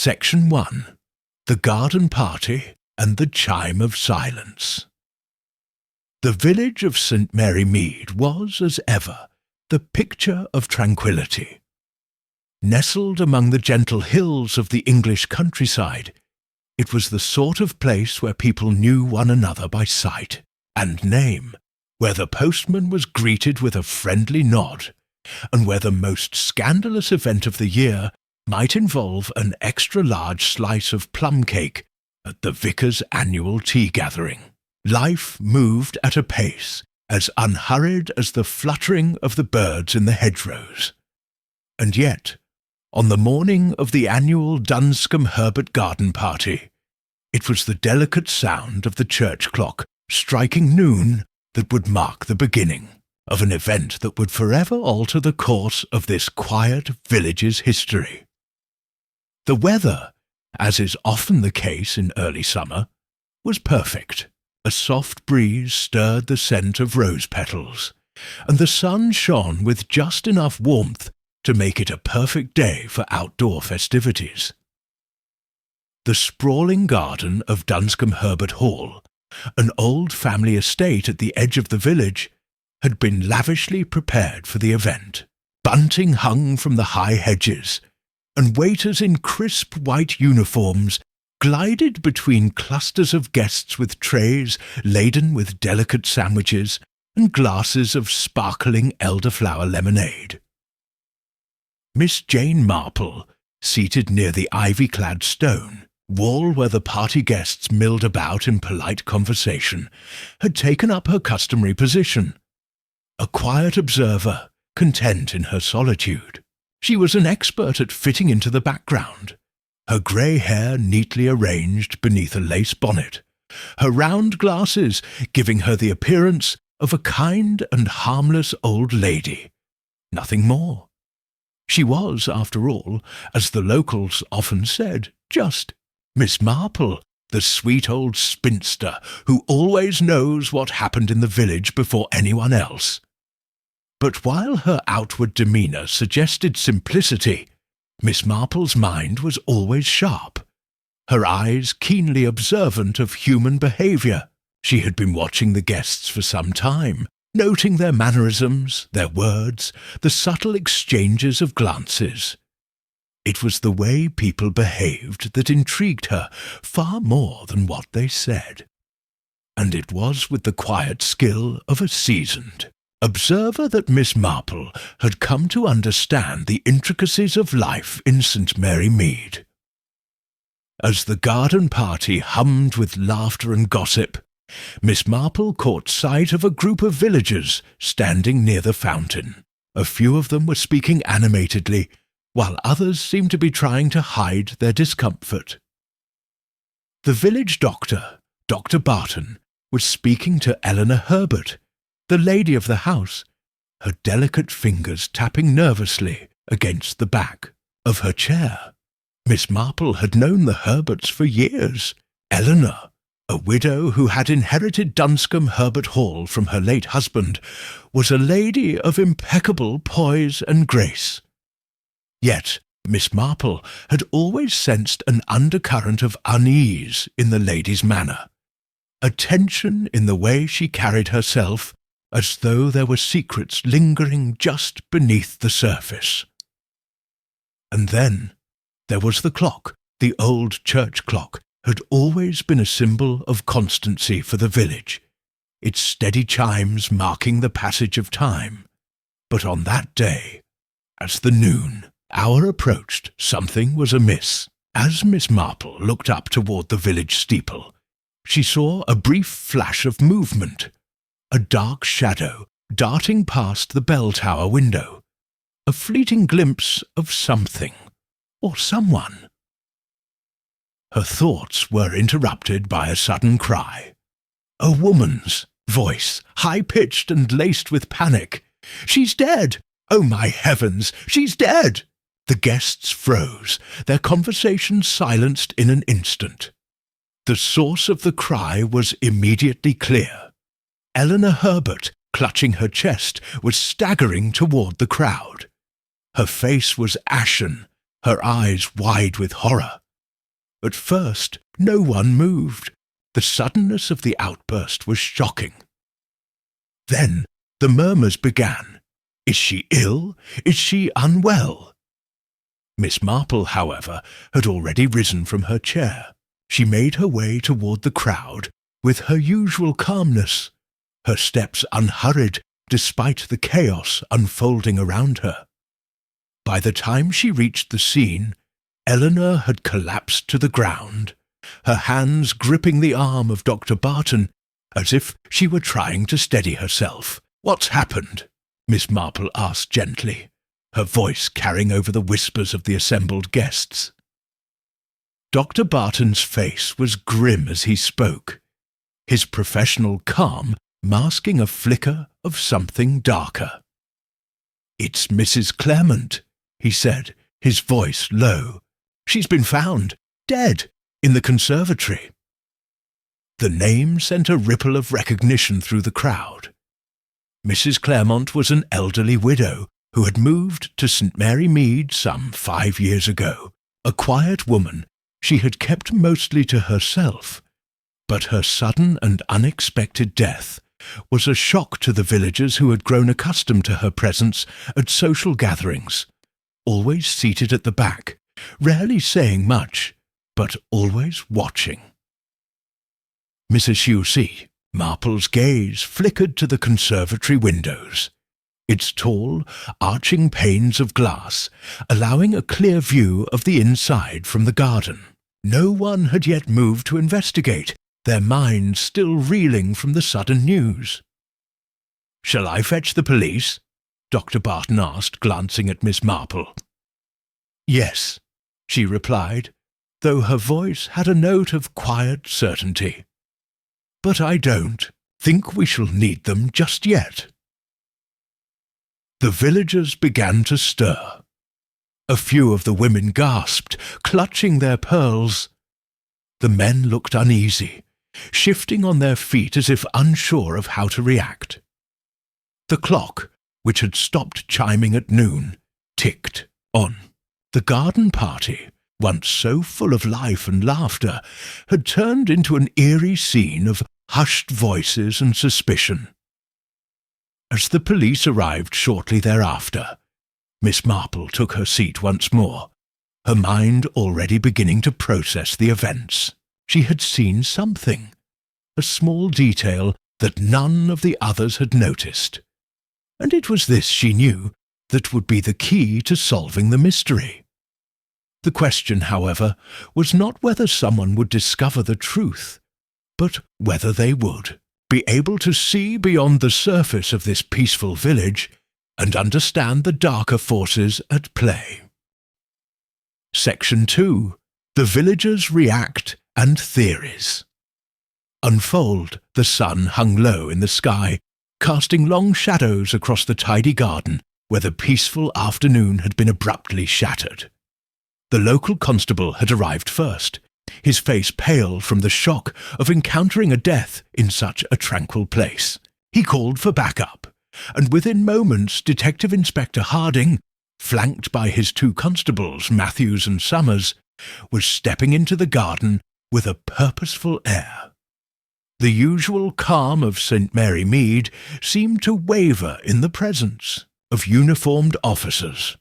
Section 1. The Garden Party and the Chime of Silence. The village of St. Mary Mead was, as ever, the picture of tranquillity. Nestled among the gentle hills of the English countryside, it was the sort of place where people knew one another by sight and name, where the postman was greeted with a friendly nod, and where the most scandalous event of the year might involve an extra-large slice of plum cake at the vicar's annual tea-gathering. Life moved at a pace as unhurried as the fluttering of the birds in the hedgerows. And yet, on the morning of the annual Dunscombe Herbert garden party, it was the delicate sound of the church clock striking noon that would mark the beginning of an event that would forever alter the course of this quiet village's history. The weather, as is often the case in early summer, was perfect. A soft breeze stirred the scent of rose petals, and the sun shone with just enough warmth to make it a perfect day for outdoor festivities. The sprawling garden of Dunscombe Herbert Hall, an old family estate at the edge of the village, had been lavishly prepared for the event. Bunting hung from the high hedges, and waiters in crisp white uniforms glided between clusters of guests with trays laden with delicate sandwiches and glasses of sparkling elderflower lemonade. Miss Jane Marple, seated near the ivy-clad stone wall where the party guests milled about in polite conversation, had taken up her customary position, a quiet observer, content in her solitude. She was an expert at fitting into the background, her grey hair neatly arranged beneath a lace bonnet, her round glasses giving her the appearance of a kind and harmless old lady. Nothing more. She was, after all, as the locals often said, just Miss Marple, the sweet old spinster who always knows what happened in the village before anyone else. But while her outward demeanour suggested simplicity, Miss Marple's mind was always sharp, her eyes keenly observant of human behaviour. She had been watching the guests for some time, noting their mannerisms, their words, the subtle exchanges of glances. It was the way people behaved that intrigued her far more than what they said. And it was with the quiet skill of a seasoned observer that Miss Marple had come to understand the intricacies of life in St. Mary Mead. As the garden party hummed with laughter and gossip, Miss Marple caught sight of a group of villagers standing near the fountain. A few of them were speaking animatedly, while others seemed to be trying to hide their discomfort. The village doctor, Dr. Barton, was speaking to Eleanor Herbert, the lady of the house, her delicate fingers tapping nervously against the back of her chair. Miss Marple had known the Herberts for years. Eleanor, a widow who had inherited Dunscombe Herbert Hall from her late husband, was a lady of impeccable poise and grace. Yet Miss Marple had always sensed an undercurrent of unease in the lady's manner, a tension in the way she carried herself, as though there were secrets lingering just beneath the surface. And then there was the clock. The old church clock had always been a symbol of constancy for the village, its steady chimes marking the passage of time. But on that day, as the noon hour approached, something was amiss. As Miss Marple looked up toward the village steeple, she saw a brief flash of movement, a dark shadow darting past the bell tower window, a fleeting glimpse of something or someone. Her thoughts were interrupted by a sudden cry. A woman's voice, high-pitched and laced with panic. "She's dead! Oh, my heavens, she's dead!" The guests froze, their conversation silenced in an instant. The source of the cry was immediately clear. Eleanor Herbert, clutching her chest, was staggering toward the crowd. Her face was ashen, her eyes wide with horror. At first, no one moved. The suddenness of the outburst was shocking. Then the murmurs began. Is she ill? Is she unwell? Miss Marple, however, had already risen from her chair. She made her way toward the crowd with her usual calmness, her steps unhurried despite the chaos unfolding around her. By the time she reached the scene, Eleanor had collapsed to the ground, her hands gripping the arm of Dr. Barton as if she were trying to steady herself. "What's happened?" Miss Marple asked gently, her voice carrying over the whispers of the assembled guests. Dr. Barton's face was grim as he spoke, his professional calm masking a flicker of something darker. "It's Mrs. Claremont," he said, his voice low. "She's been found, dead, in the conservatory." The name sent a ripple of recognition through the crowd. Mrs. Claremont was an elderly widow who had moved to St. Mary Mead some 5 years ago. A quiet woman, she had kept mostly to herself, but her sudden and unexpected death was a shock to the villagers who had grown accustomed to her presence at social gatherings, always seated at the back, rarely saying much, but always watching. Mrs. Hugh Marple's gaze flickered to the conservatory windows, its tall, arching panes of glass allowing a clear view of the inside from the garden. No one had yet moved to investigate, their minds still reeling from the sudden news. "Shall I fetch the police?" Dr. Barton asked, glancing at Miss Marple. "Yes," she replied, though her voice had a note of quiet certainty. "But I don't think we shall need them just yet." The villagers began to stir. A few of the women gasped, clutching their pearls. The men looked uneasy, shifting on their feet as if unsure of how to react. The clock, which had stopped chiming at noon, ticked on. The garden party, once so full of life and laughter, had turned into an eerie scene of hushed voices and suspicion. As the police arrived shortly thereafter, Miss Marple took her seat once more, her mind already beginning to process the events. She had seen something, a small detail that none of the others had noticed, and it was this, she knew, that would be the key to solving the mystery. The question, however, was not whether someone would discover the truth, but whether they would be able to see beyond the surface of this peaceful village and understand the darker forces at play. Section 2. The Villagers React and Theories. Unfold, the sun hung low in the sky, casting long shadows across the tidy garden where the peaceful afternoon had been abruptly shattered. The local constable had arrived first, his face pale from the shock of encountering a death in such a tranquil place. He called for backup, and within moments Detective Inspector Harding, flanked by his 2 constables, Matthews and Summers, was stepping into the garden with a purposeful air. The usual calm of St. Mary Mead seemed to waver in the presence of uniformed officers.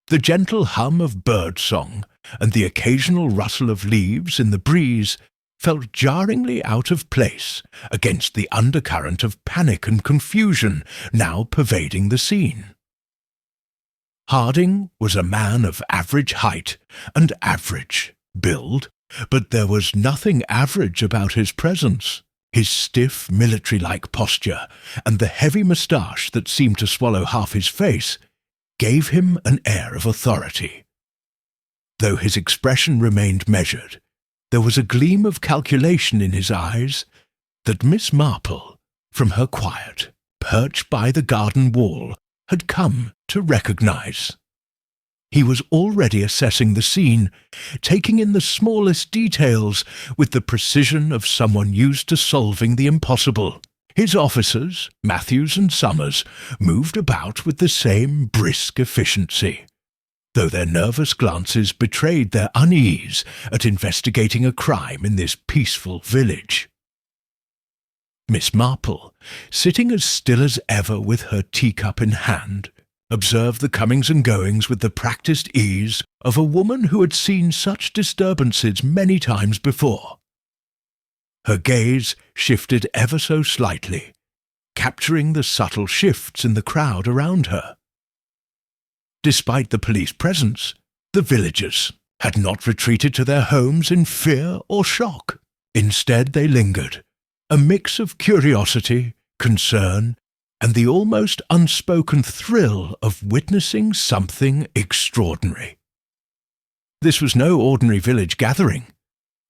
The gentle hum of birdsong and the occasional rustle of leaves in the breeze felt jarringly out of place against the undercurrent of panic and confusion now pervading the scene. Harding was a man of average height and average build, but there was nothing average about his presence. His stiff, military-like posture and the heavy moustache that seemed to swallow half his face gave him an air of authority. Though his expression remained measured, there was a gleam of calculation in his eyes that Miss Marple, from her quiet perch by the garden wall, had come to recognize. He was already assessing the scene, taking in the smallest details with the precision of someone used to solving the impossible. His officers, Matthews and Summers, moved about with the same brisk efficiency. though their nervous glances betrayed their unease at investigating a crime in this peaceful village. Miss Marple, sitting as still as ever with her teacup in hand, observed the comings and goings with the practised ease of a woman who had seen such disturbances many times before. Her gaze shifted ever so slightly, capturing the subtle shifts in the crowd around her. Despite the police presence, the villagers had not retreated to their homes in fear or shock. Instead, they lingered, a mix of curiosity, concern, and the almost unspoken thrill of witnessing something extraordinary. This was no ordinary village gathering.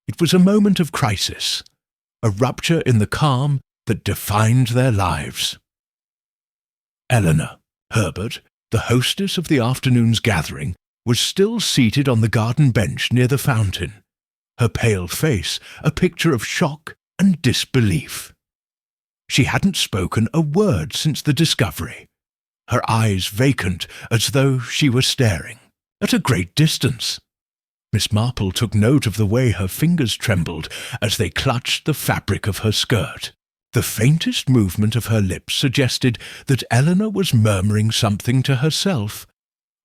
It was a moment of crisis, a rupture in the calm that defined their lives. Eleanor Herbert, the hostess of the afternoon's gathering, was still seated on the garden bench near the fountain, her pale face a picture of shock and disbelief. She hadn't spoken a word since the discovery, her eyes vacant as though she were staring, at a great distance. Miss Marple took note of the way her fingers trembled as they clutched the fabric of her skirt. The faintest movement of her lips suggested that Eleanor was murmuring something to herself,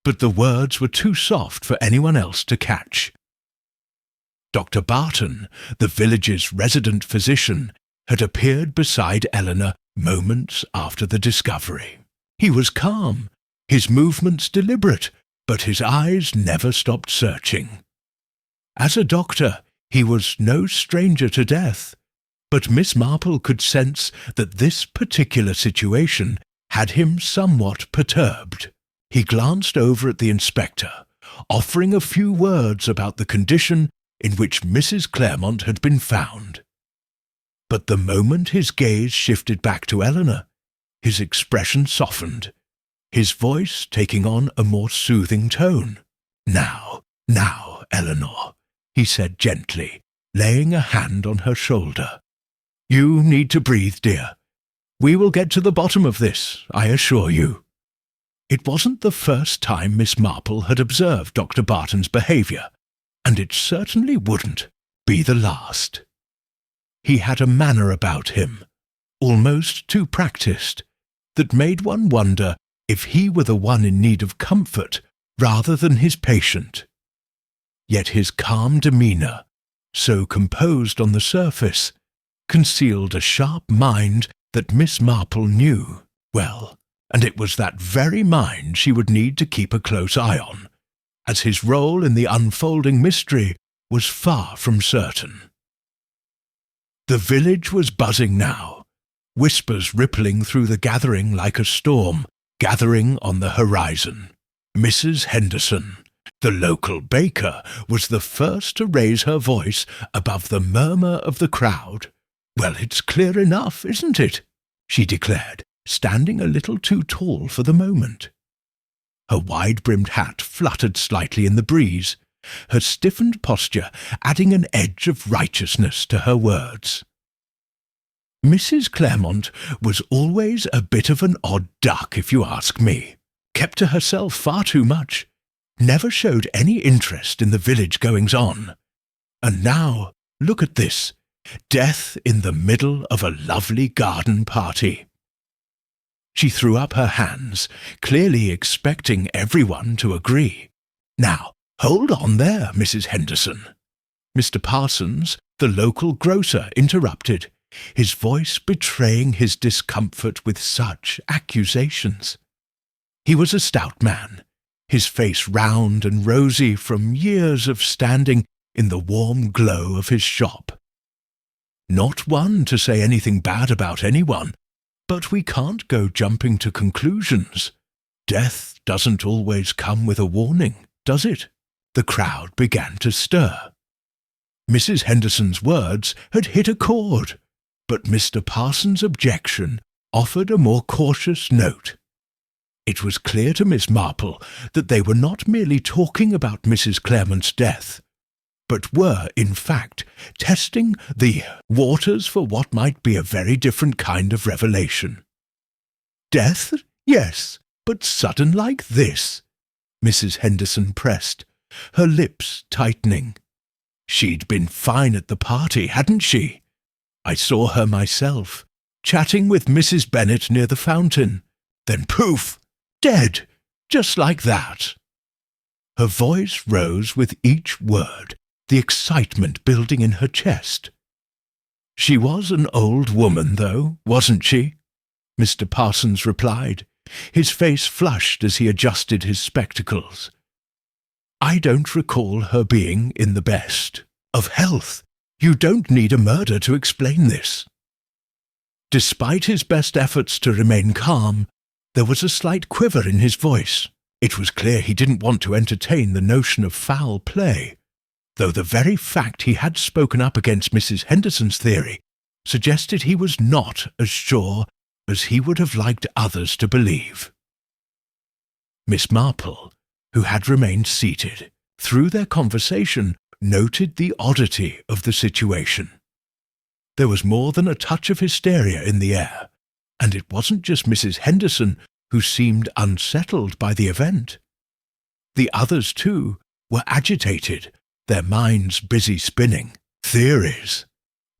but the words were too soft for anyone else to catch. Dr. Barton, the village's resident physician, had appeared beside Eleanor moments after the discovery. He was calm, his movements deliberate, but his eyes never stopped searching. As a doctor, he was no stranger to death, but Miss Marple could sense that this particular situation had him somewhat perturbed. He glanced over at the inspector, offering a few words about the condition in which Mrs. Claremont had been found. But the moment his gaze shifted back to Eleanor, his expression softened, his voice taking on a more soothing tone. Now, Eleanor," he said gently, laying a hand on her shoulder. "You need to breathe, dear. We will get to the bottom of this, I assure you." It wasn't the first time Miss Marple had observed Dr. Barton's behaviour, and it certainly wouldn't be the last. He had a manner about him, almost too practised, that made one wonder if he were the one in need of comfort rather than his patient. Yet his calm demeanour, so composed on the surface, concealed a sharp mind that Miss Marple knew well, and it was that very mind she would need to keep a close eye on, as his role in the unfolding mystery was far from certain. The village was buzzing now, whispers rippling through the gathering like a storm gathering on the horizon. Mrs. Henderson, the local baker, was the first to raise her voice above the murmur of the crowd. "Well, it's clear enough, isn't it?" she declared, standing a little too tall for the moment. Her wide-brimmed hat fluttered slightly in the breeze, her stiffened posture adding an edge of righteousness to her words. Mrs. Claremont was always a bit of an odd duck, if you ask me. Kept to herself far too much, never showed any interest in the village goings-on. And now, look at this, death in the middle of a lovely garden party. She threw up her hands, clearly expecting everyone to agree. "Now, hold on there, Mrs. Henderson." Mr. Parsons, the local grocer, interrupted, his voice betraying his discomfort with such accusations. He was a stout man, his face round and rosy from years of standing in the warm glow of his shop. Not one to say anything bad about anyone, but we can't go jumping to conclusions. Death doesn't always come with a warning, does it? The crowd began to stir. Mrs. Henderson's words had hit a chord, but Mr. Parsons' objection offered a more cautious note. It was clear to Miss Marple that they were not merely talking about Mrs. Claremont's death, but were, in fact, testing the waters for what might be a very different kind of revelation. Death? Yes, but sudden like this. Mrs. Henderson pressed, her lips tightening. She'd been fine at the party, hadn't she? I saw her myself, chatting with Mrs. Bennet near the fountain. Then poof! Dead! Just like that. Her voice rose with each word, the excitement building in her chest. She was an old woman, though, wasn't she? Mr. Parsons replied. His face flushed as he adjusted his spectacles. I don't recall her being in the best of health. You don't need a murder to explain this. Despite his best efforts to remain calm, there was a slight quiver in his voice. It was clear he didn't want to entertain the notion of foul play, though the very fact he had spoken up against Mrs. Henderson's theory suggested he was not as sure as he would have liked others to believe. Miss Marple, who had remained seated, through their conversation noted the oddity of the situation. There was more than a touch of hysteria in the air, and it wasn't just Mrs. Henderson who seemed unsettled by the event. The others, too, were agitated, their minds busy spinning theories.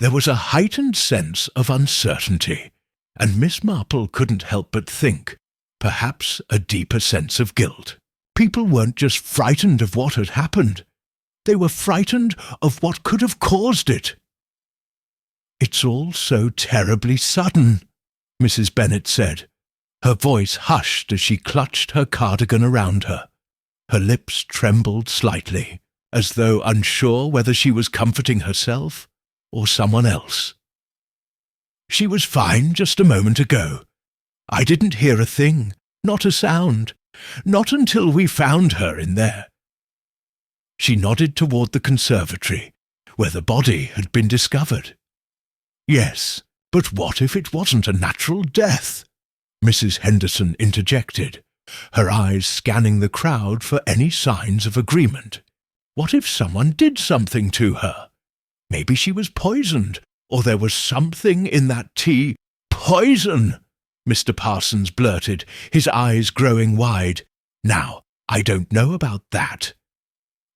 There was a heightened sense of uncertainty, and Miss Marple couldn't help but think, perhaps a deeper sense of guilt. People weren't just frightened of what had happened. They were frightened of what could have caused it. It's all so terribly sudden, Mrs. Bennet said. Her voice hushed as she clutched her cardigan around her. Her lips trembled slightly, as though unsure whether she was comforting herself or someone else. She was fine just a moment ago. I didn't hear a thing, not a sound, not until we found her in there. She nodded toward the conservatory, where the body had been discovered. Yes, but what if it wasn't a natural death? Mrs. Henderson interjected, her eyes scanning the crowd for any signs of agreement. What if someone did something to her? Maybe she was poisoned, or there was something in that tea. Poison! Mr. Parsons blurted, his eyes growing wide. Now, I don't know about that.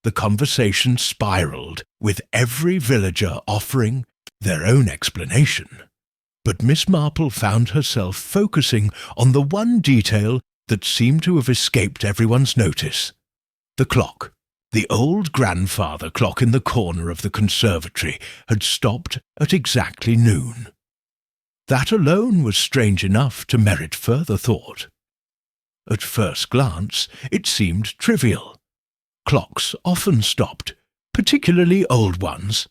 The conversation spiraled, with every villager offering their own explanation. But Miss Marple found herself focusing on the one detail that seemed to have escaped everyone's notice. The clock. The old grandfather clock in the corner of the conservatory had stopped at exactly noon. That alone was strange enough to merit further thought. At first glance, it seemed trivial. Clocks often stopped, particularly old ones.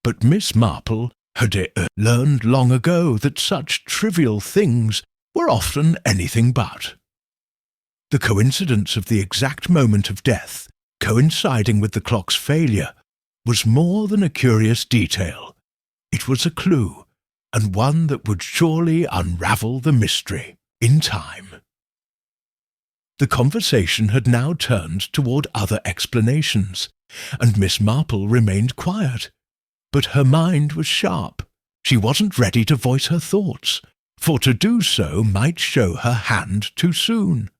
But Miss Marple had learned long ago that such trivial things were often anything but. The coincidence of the exact moment of death, coinciding with the clock's failure, was more than a curious detail. It was a clue, and one that would surely unravel the mystery in time. The conversation had now turned toward other explanations, and Miss Marple remained quiet. But her mind was sharp. She wasn't ready to voice her thoughts, for to do so might show her hand too soon.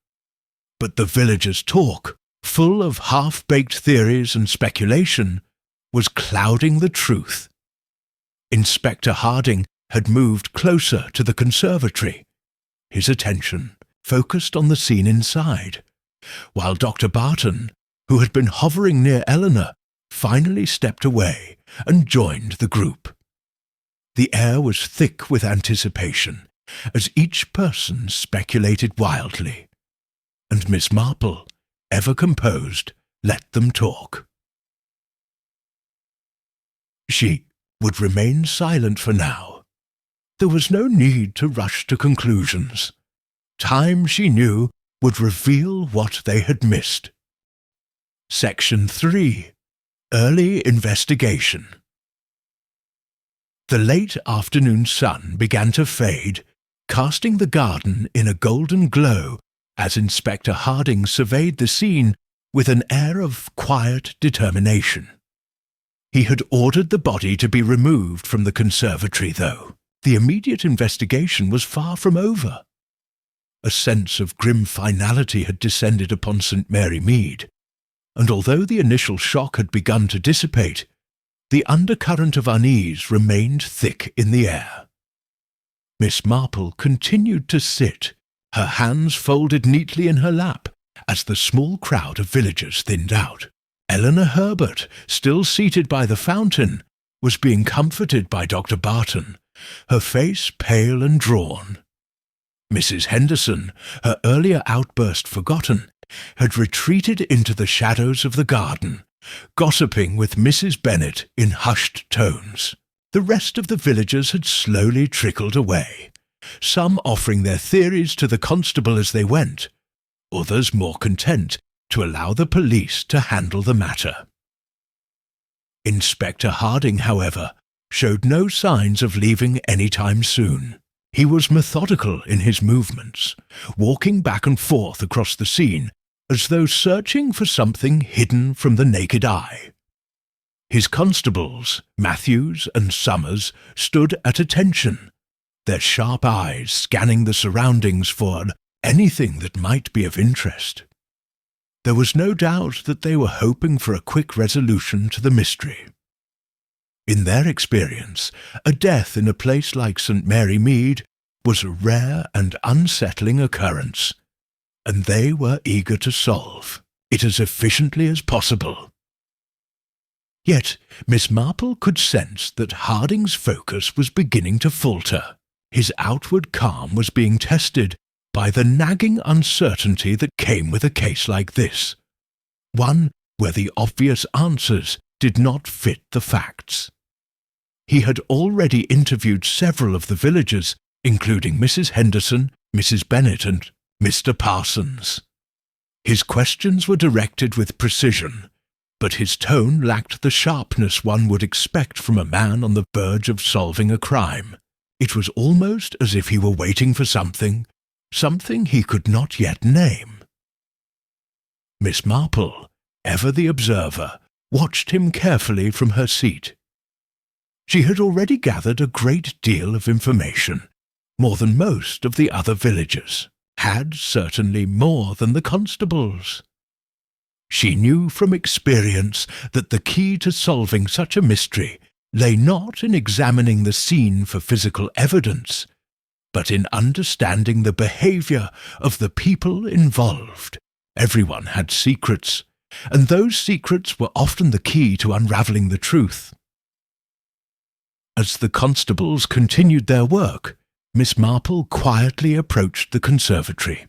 But the villagers' talk, full of half-baked theories and speculation, was clouding the truth. Inspector Harding had moved closer to the conservatory, his attention focused on the scene inside, while Dr. Barton, who had been hovering near Eleanor, finally stepped away and joined the group. The air was thick with anticipation, as each person speculated wildly, and Miss Marple, ever composed, let them talk. She would remain silent for now. There was no need to rush to conclusions. Time, she knew, would reveal what they had missed. Section 3. Early Investigation. The late afternoon sun began to fade, casting the garden in a golden glow as Inspector Harding surveyed the scene with an air of quiet determination. He had ordered the body to be removed from the conservatory, though. The immediate investigation was far from over. A sense of grim finality had descended upon St. Mary Mead, and although the initial shock had begun to dissipate, the undercurrent of unease remained thick in the air. Miss Marple continued to sit, her hands folded neatly in her lap, as the small crowd of villagers thinned out. Eleanor Herbert, still seated by the fountain, was being comforted by Dr. Barton, her face pale and drawn. Mrs. Henderson, her earlier outburst forgotten, had retreated into the shadows of the garden, gossiping with Mrs. Bennet in hushed tones. The rest of the villagers had slowly trickled away, some offering their theories to the constable as they went, others more content to allow the police to handle the matter. Inspector Harding, however, showed no signs of leaving any time soon. He was methodical in his movements, walking back and forth across the scene as though searching for something hidden from the naked eye. His constables, Matthews and Summers, stood at attention, their sharp eyes scanning the surroundings for anything that might be of interest. There was no doubt that they were hoping for a quick resolution to the mystery. In their experience, a death in a place like St. Mary Mead was a rare and unsettling occurrence, and they were eager to solve it as efficiently as possible. Yet Miss Marple could sense that Harding's focus was beginning to falter. His outward calm was being tested by the nagging uncertainty that came with a case like this, one where the obvious answers did not fit the facts. He had already interviewed several of the villagers, including Mrs. Henderson, Mrs. Bennet, and Mr. Parsons. His questions were directed with precision, but his tone lacked the sharpness one would expect from a man on the verge of solving a crime. It was almost as if he were waiting for something he could not yet name. Miss Marple, ever the observer, watched him carefully from her seat. She had already gathered a great deal of information, more than most of the other villagers, had certainly more than the constables. She knew from experience that the key to solving such a mystery lay not in examining the scene for physical evidence, but in understanding the behaviour of the people involved. Everyone had secrets, and those secrets were often the key to unravelling the truth. As the constables continued their work, Miss Marple quietly approached the conservatory.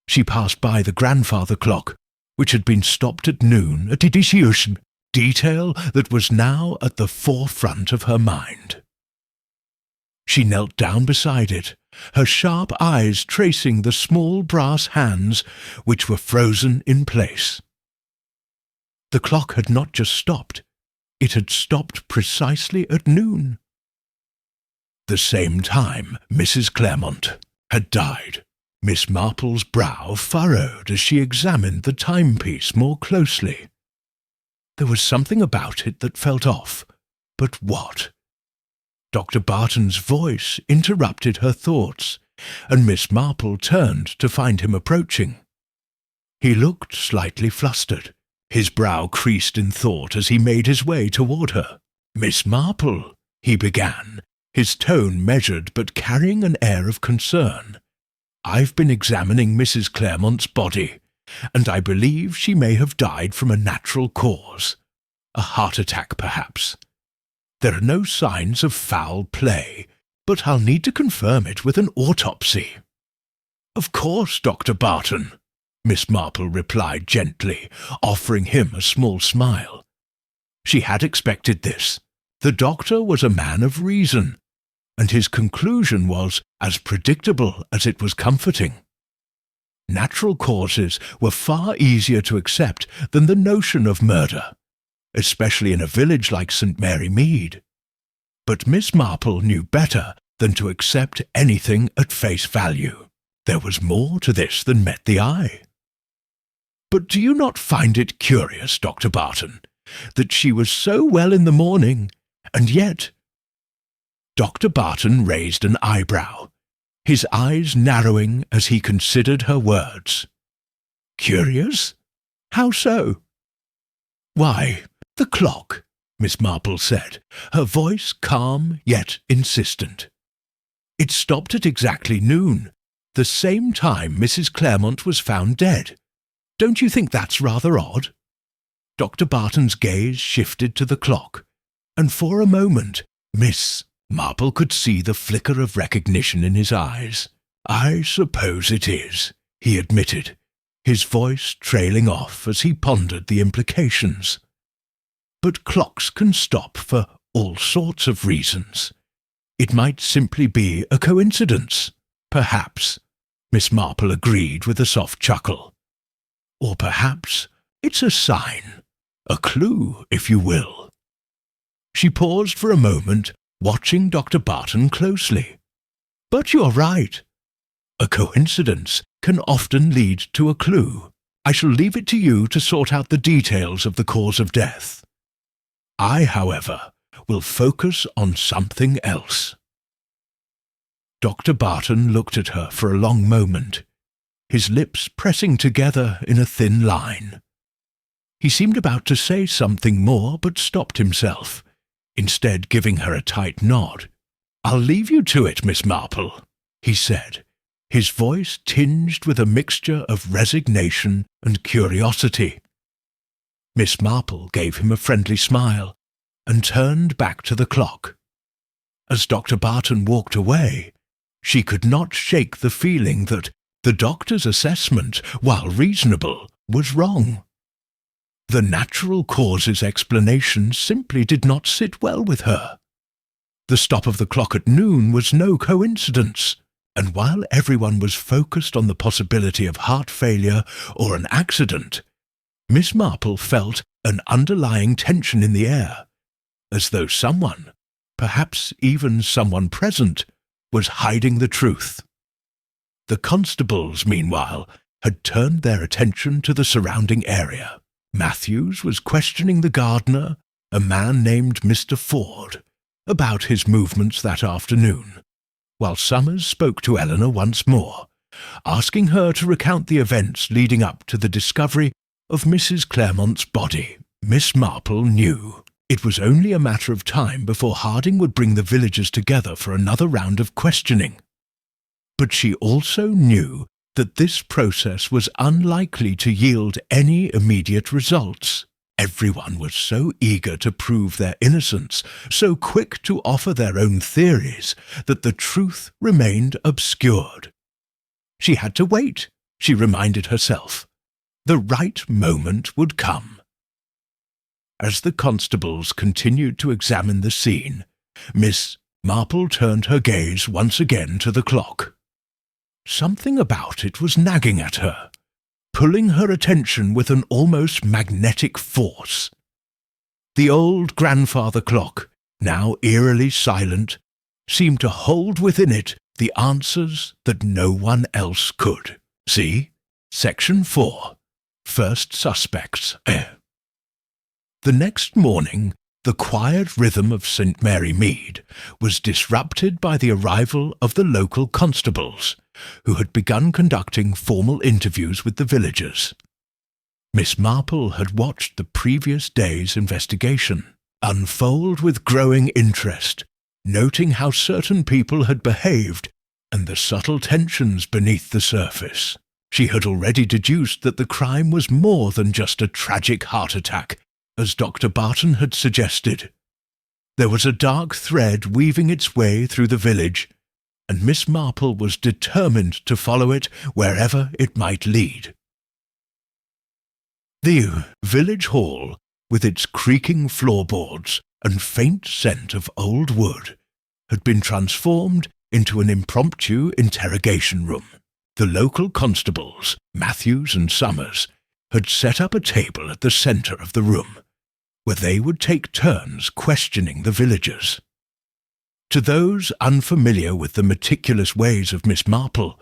She passed by the grandfather clock, which had been stopped at noon, a detail that was now at the forefront of her mind. She knelt down beside it, her sharp eyes tracing the small brass hands which were frozen in place. The clock had not just stopped, it had stopped precisely at noon. The same time Mrs. Claremont had died. Miss Marple's brow furrowed as she examined the timepiece more closely. There was something about it that felt off, but what? Dr. Barton's voice interrupted her thoughts, and Miss Marple turned to find him approaching. He looked slightly flustered. His brow creased in thought as he made his way toward her. "Miss Marple," he began, his tone measured but carrying an air of concern. "I've been examining Mrs. Claremont's body, and I believe she may have died from a natural cause. A heart attack, perhaps. There are no signs of foul play, but I'll need to confirm it with an autopsy." "Of course, Dr. Barton," Miss Marple replied gently, offering him a small smile. She had expected this. The doctor was a man of reason, and his conclusion was as predictable as it was comforting. Natural causes were far easier to accept than the notion of murder, especially in a village like St. Mary Mead. But Miss Marple knew better than to accept anything at face value. There was more to this than met the eye. "But do you not find it curious, Dr. Barton, that she was so well in the morning, and yet—" Dr. Barton raised an eyebrow. his eyes narrowing as he considered her words. "Curious? How so?" "Why, the clock," Miss Marple said, her voice calm yet insistent. "It stopped at exactly noon, the same time Mrs. Claremont was found dead. Don't you think that's rather odd?" Dr. Barton's gaze shifted to the clock, and for a moment Miss Marple could see the flicker of recognition in his eyes. "I suppose it is," he admitted, his voice trailing off as he pondered the implications. "But clocks can stop for all sorts of reasons. It might simply be a coincidence, perhaps," Miss Marple agreed with a soft chuckle. "Or perhaps it's a sign, a clue, if you will." She paused for a moment, watching Dr. Barton closely. "But you're right. A coincidence can often lead to a clue. I shall leave it to you to sort out the details of the cause of death. I, however, will focus on something else." Dr. Barton looked at her for a long moment, his lips pressing together in a thin line. He seemed about to say something more, but stopped himself, instead giving her a tight nod. "I'll leave you to it, Miss Marple," he said, his voice tinged with a mixture of resignation and curiosity. Miss Marple gave him a friendly smile and turned back to the clock. As Dr. Barton walked away, she could not shake the feeling that the doctor's assessment, while reasonable, was wrong. The natural causes explanation simply did not sit well with her. The stop of the clock at noon was no coincidence, and while everyone was focused on the possibility of heart failure or an accident, Miss Marple felt an underlying tension in the air, as though someone, perhaps even someone present, was hiding the truth. The constables, meanwhile, had turned their attention to the surrounding area. Matthews was questioning the gardener, a man named Mr. Ford, about his movements that afternoon, while Summers spoke to Eleanor once more, asking her to recount the events leading up to the discovery of Mrs. Claremont's body. Miss Marple knew it was only a matter of time before Harding would bring the villagers together for another round of questioning. But she also knew that this process was unlikely to yield any immediate results. Everyone was so eager to prove their innocence, so quick to offer their own theories, that the truth remained obscured. She had to wait, she reminded herself. The right moment would come. As the constables continued to examine the scene, Miss Marple turned her gaze once again to the clock. Something about it was nagging at her, pulling her attention with an almost magnetic force. The old grandfather clock, now eerily silent, seemed to hold within it the answers that no one else could. See? Section 4. First Suspects. The next morning, the quiet rhythm of St. Mary Mead was disrupted by the arrival of the local constables, who had begun conducting formal interviews with the villagers. Miss Marple had watched the previous day's investigation unfold with growing interest, noting how certain people had behaved and the subtle tensions beneath the surface. She had already deduced that the crime was more than just a tragic heart attack, as Dr. Barton had suggested. There was a dark thread weaving its way through the village, and Miss Marple was determined to follow it wherever it might lead. The village hall, with its creaking floorboards and faint scent of old wood, had been transformed into an impromptu interrogation room. The local constables, Matthews and Summers, had set up a table at the centre of the room, where they would take turns questioning the villagers. To those unfamiliar with the meticulous ways of Miss Marple,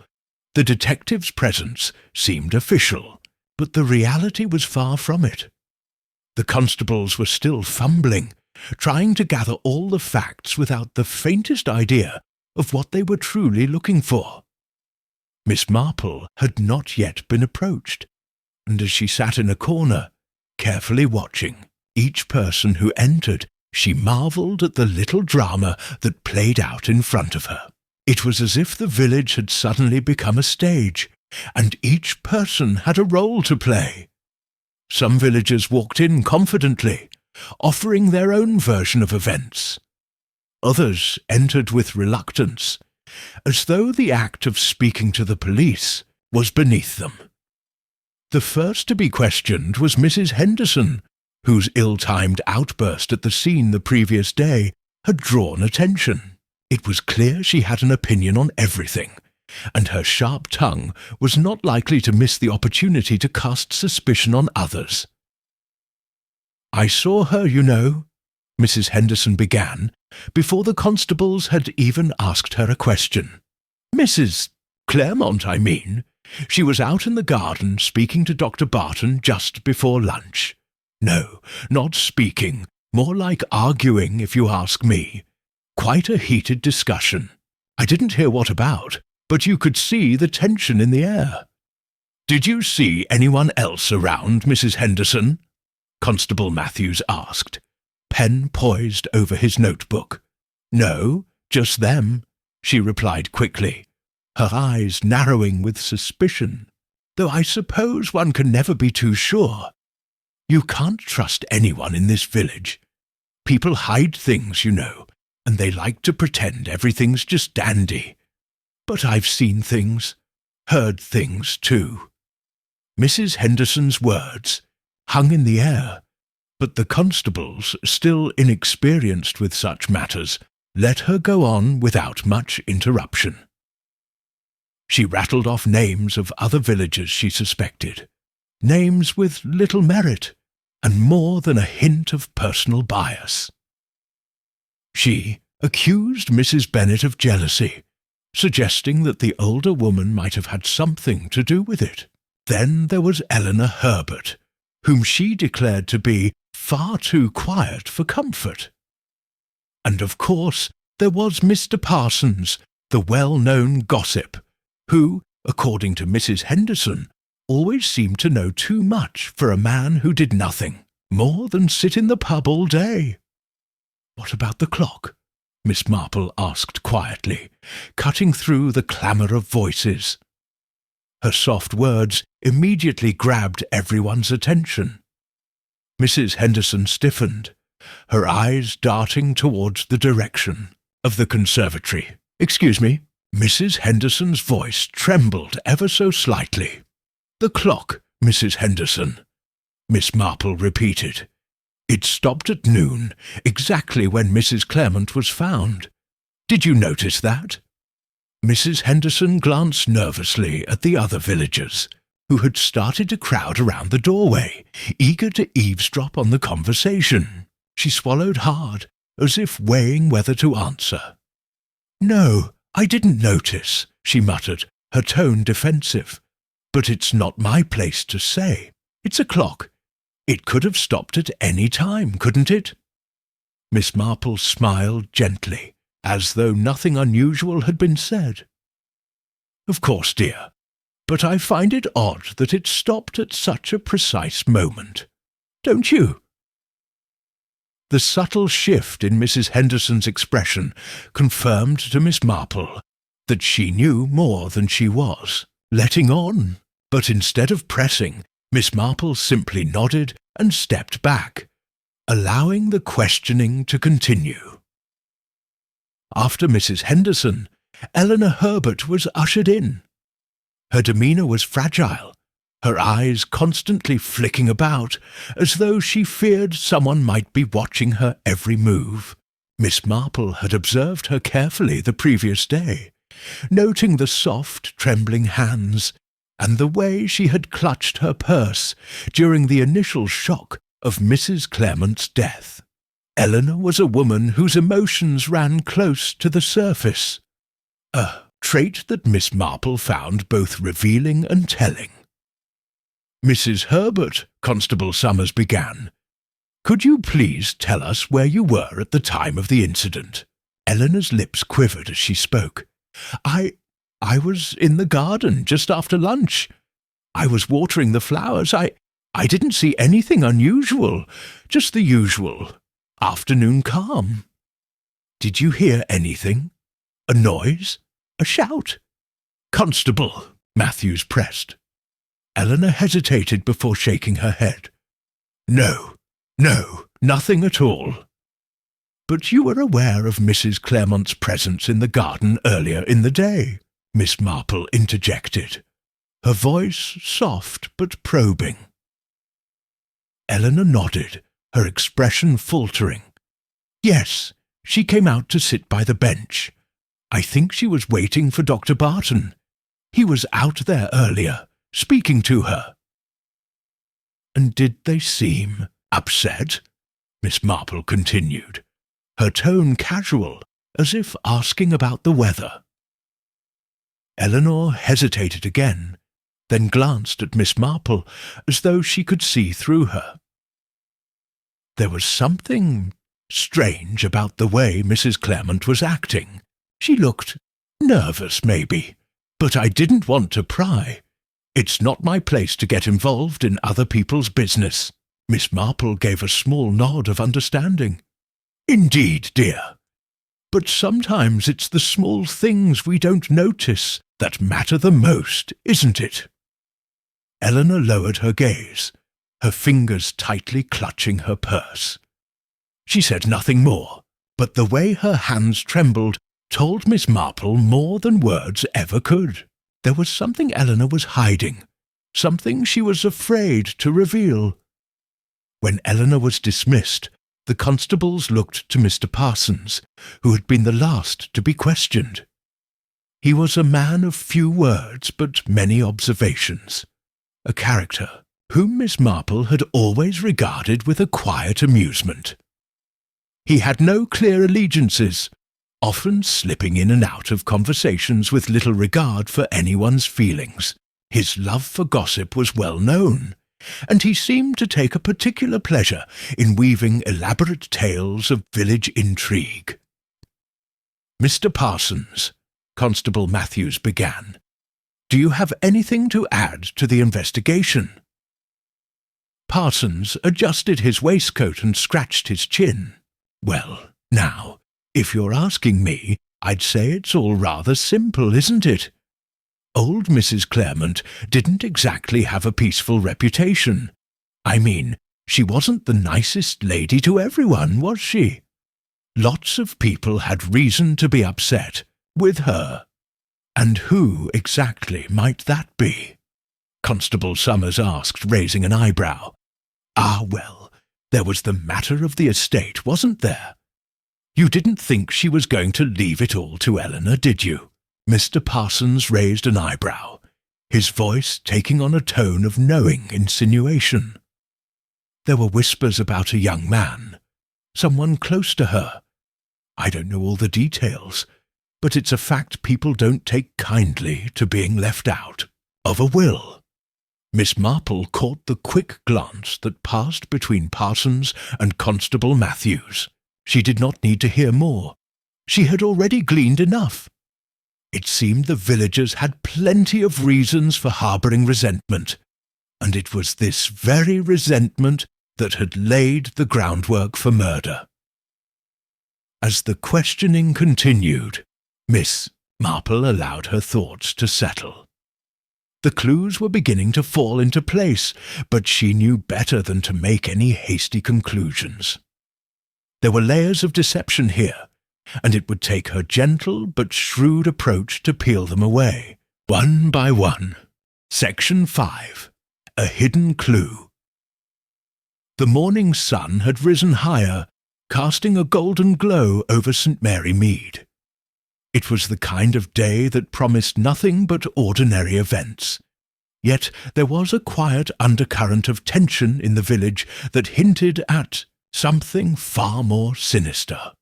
the detective's presence seemed official, but the reality was far from it. The constables were still fumbling, trying to gather all the facts without the faintest idea of what they were truly looking for. Miss Marple had not yet been approached, and as she sat in a corner, carefully watching each person who entered, she marvelled at the little drama that played out in front of her. It was as if the village had suddenly become a stage, and each person had a role to play. Some villagers walked in confidently, offering their own version of events. Others entered with reluctance, as though the act of speaking to the police was beneath them. The first to be questioned was Mrs. Henderson, whose ill-timed outburst at the scene the previous day had drawn attention. It was clear she had an opinion on everything, and her sharp tongue was not likely to miss the opportunity to cast suspicion on others. "I saw her, you know," Mrs. Henderson began, before the constables had even asked her a question. "Mrs. Claremont, I mean. She was out in the garden speaking to Dr. Barton just before lunch. No, not speaking, more like arguing, if you ask me. Quite a heated discussion. I didn't hear what about, but you could see the tension in the air." "Did you see anyone else around, Mrs. Henderson?" Constable Matthews asked, pen poised over his notebook. "No, just them," she replied quickly, her eyes narrowing with suspicion, "though I suppose one can never be too sure. You can't trust anyone in this village. People hide things, you know, and they like to pretend everything's just dandy. But I've seen things, heard things too." Mrs. Henderson's words hung in the air, but the constables, still inexperienced with such matters, let her go on without much interruption. She rattled off names of other villagers she suspected, names with little merit, and more than a hint of personal bias. She accused Mrs. Bennet of jealousy, suggesting that the older woman might have had something to do with it. Then there was Eleanor Herbert, whom she declared to be far too quiet for comfort. And of course there was Mr. Parsons, the well-known gossip, who, according to Mrs. Henderson, always seemed to know too much for a man who did nothing more than sit in the pub all day. "What about the clock?" Miss Marple asked quietly, cutting through the clamour of voices. Her soft words immediately grabbed everyone's attention. Mrs. Henderson stiffened, her eyes darting towards the direction of the conservatory. "Excuse me." Mrs. Henderson's voice trembled ever so slightly. "The clock, Mrs. Henderson," Miss Marple repeated. "It stopped at noon, exactly when Mrs. Claremont was found. Did you notice that?" Mrs. Henderson glanced nervously at the other villagers, who had started to crowd around the doorway, eager to eavesdrop on the conversation. She swallowed hard, as if weighing whether to answer. "No, I didn't notice," she muttered, her tone defensive. "But it's not my place to say. It's a clock. It could have stopped at any time, couldn't it?" Miss Marple smiled gently, as though nothing unusual had been said. "Of course, dear, but I find it odd that it stopped at such a precise moment. Don't you?" The subtle shift in Mrs. Henderson's expression confirmed to Miss Marple that she knew more than she was letting on. But instead of pressing, Miss Marple simply nodded and stepped back, allowing the questioning to continue. After Mrs. Henderson, Eleanor Herbert was ushered in. Her demeanour was fragile, her eyes constantly flicking about, as though she feared someone might be watching her every move. Miss Marple had observed her carefully the previous day, noting the soft, trembling hands, and the way she had clutched her purse during the initial shock of Mrs. Claremont's death. Eleanor was a woman whose emotions ran close to the surface, a trait that Miss Marple found both revealing and telling. "Mrs. Herbert," Constable Summers began, "could you please tell us where you were at the time of the incident?" Eleanor's lips quivered as she spoke. I was in the garden just after lunch. I was watering the flowers. I didn't see anything unusual, just the usual afternoon calm. Did you hear anything? A noise? A shout? Constable, Matthews pressed. Eleanor hesitated before shaking her head. No, nothing at all. But you were aware of Mrs. Claremont's presence in the garden earlier in the day, Miss Marple interjected, her voice soft but probing. Eleanor nodded, her expression faltering. Yes, she came out to sit by the bench. I think she was waiting for Dr. Barton. He was out there earlier, speaking to her. And did they seem upset? Miss Marple continued, her tone casual, as if asking about the weather. Eleanor hesitated again, then glanced at Miss Marple as though she could see through her. There was something strange about the way Mrs. Claremont was acting. She looked nervous, maybe, but I didn't want to pry. It's not my place to get involved in other people's business. Miss Marple gave a small nod of understanding. Indeed, dear. But sometimes it's the small things we don't notice that matter the most, isn't it? Eleanor lowered her gaze, her fingers tightly clutching her purse. She said nothing more, but the way her hands trembled told Miss Marple more than words ever could. There was something Eleanor was hiding, something she was afraid to reveal. When Eleanor was dismissed, the constables looked to Mr. Parsons, who had been the last to be questioned. He was a man of few words but many observations, a character whom Miss Marple had always regarded with a quiet amusement. He had no clear allegiances, often slipping in and out of conversations with little regard for anyone's feelings. His love for gossip was well known, and he seemed to take a particular pleasure in weaving elaborate tales of village intrigue. Mr. Parsons, Constable Matthews began, do you have anything to add to the investigation? Parsons adjusted his waistcoat and scratched his chin. Well, now, if you're asking me, I'd say it's all rather simple, isn't it? Old Mrs. Claremont didn't exactly have a peaceful reputation. I mean, she wasn't the nicest lady to everyone, was she? Lots of people had reason to be upset with her. And who exactly might that be? Constable Summers asked, raising an eyebrow. Ah, well, there was the matter of the estate, wasn't there? You didn't think she was going to leave it all to Eleanor, did you? Mr. Parsons raised an eyebrow, his voice taking on a tone of knowing insinuation. There were whispers about a young man, someone close to her. I don't know all the details, but it's a fact people don't take kindly to being left out. Of a will. Miss Marple caught the quick glance that passed between Parsons and Constable Matthews. She did not need to hear more. She had already gleaned enough. It seemed the villagers had plenty of reasons for harbouring resentment, and it was this very resentment that had laid the groundwork for murder. As the questioning continued, Miss Marple allowed her thoughts to settle. The clues were beginning to fall into place, but she knew better than to make any hasty conclusions. There were layers of deception here, and it would take her gentle but shrewd approach to peel them away, one by one. Section 5. A Hidden Clue. The morning sun had risen higher, casting a golden glow over St. Mary Mead. It was the kind of day that promised nothing but ordinary events. Yet there was a quiet undercurrent of tension in the village that hinted at something far more sinister.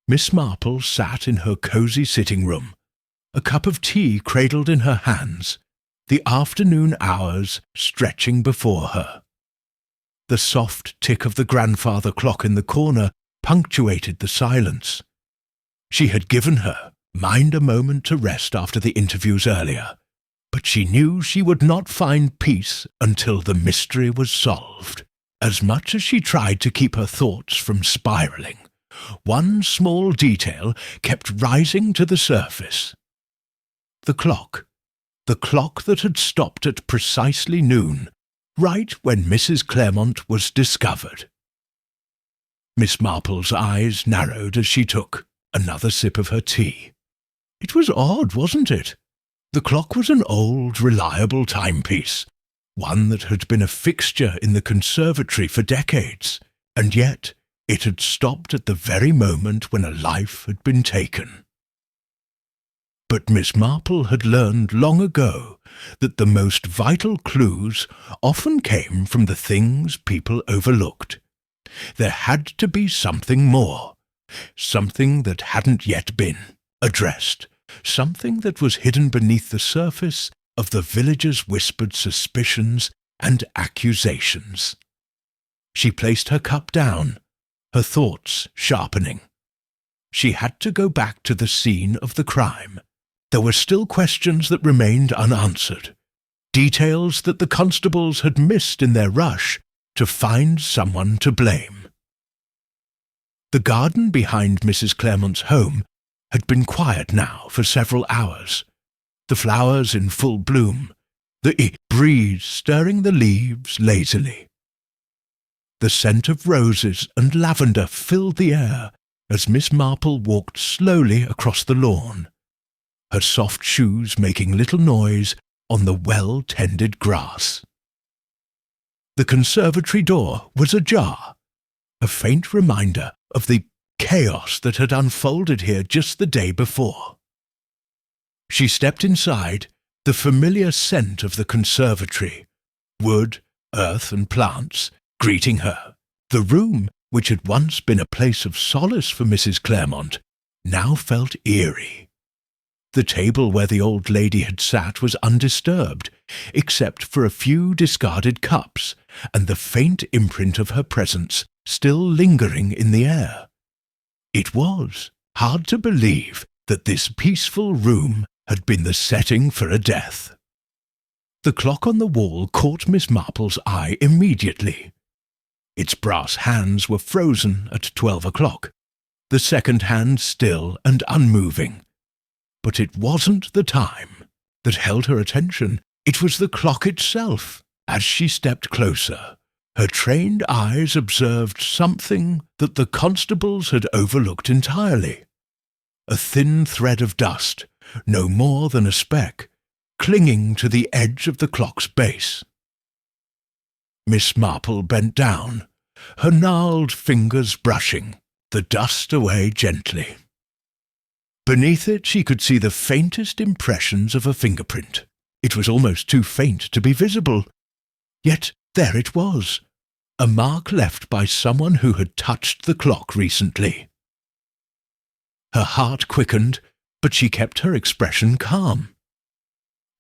Miss Marple sat in her cosy sitting-room, a cup of tea cradled in her hands, the afternoon hours stretching before her. The soft tick of the grandfather clock in the corner punctuated the silence. She had given her mind a moment to rest after the interviews earlier, but she knew she would not find peace until the mystery was solved. As much as she tried to keep her thoughts from spiralling, one small detail kept rising to the surface. The clock that had stopped at precisely noon, right when Mrs. Claremont was discovered. Miss Marple's eyes narrowed as she took another sip of her tea. It was odd, wasn't it? The clock was an old, reliable timepiece, one that had been a fixture in the conservatory for decades, and yet it had stopped at the very moment when a life had been taken. But Miss Marple had learned long ago that the most vital clues often came from the things people overlooked. There had to be something more, something that hadn't yet been addressed, something that was hidden beneath the surface of the villagers' whispered suspicions and accusations. She placed her cup down, her thoughts sharpening. She had to go back to the scene of the crime. There were still questions that remained unanswered, details that the constables had missed in their rush to find someone to blame. The garden behind Mrs. Claremont's home had been quiet now for several hours, the flowers in full bloom, the breeze stirring the leaves lazily. The scent of roses and lavender filled the air as Miss Marple walked slowly across the lawn, her soft shoes making little noise on the well-tended grass. The conservatory door was ajar, a faint reminder of the chaos that had unfolded here just the day before. She stepped inside, the familiar scent of the conservatory, wood, earth and plants, greeting her. The room, which had once been a place of solace for Mrs. Claremont, now felt eerie. The table where the old lady had sat was undisturbed, except for a few discarded cups and the faint imprint of her presence still lingering in the air. It was hard to believe that this peaceful room had been the setting for a death. The clock on the wall caught Miss Marple's eye immediately. Its brass hands were frozen at 12 o'clock, the second hand still and unmoving. But it wasn't the time that held her attention. It was the clock itself. As she stepped closer, her trained eyes observed something that the constables had overlooked entirely. A thin thread of dust, no more than a speck, clinging to the edge of the clock's base. Miss Marple bent down, her gnarled fingers brushing the dust away gently. Beneath it she could see the faintest impressions of a fingerprint. It was almost too faint to be visible. Yet there it was, a mark left by someone who had touched the clock recently. Her heart quickened, but she kept her expression calm.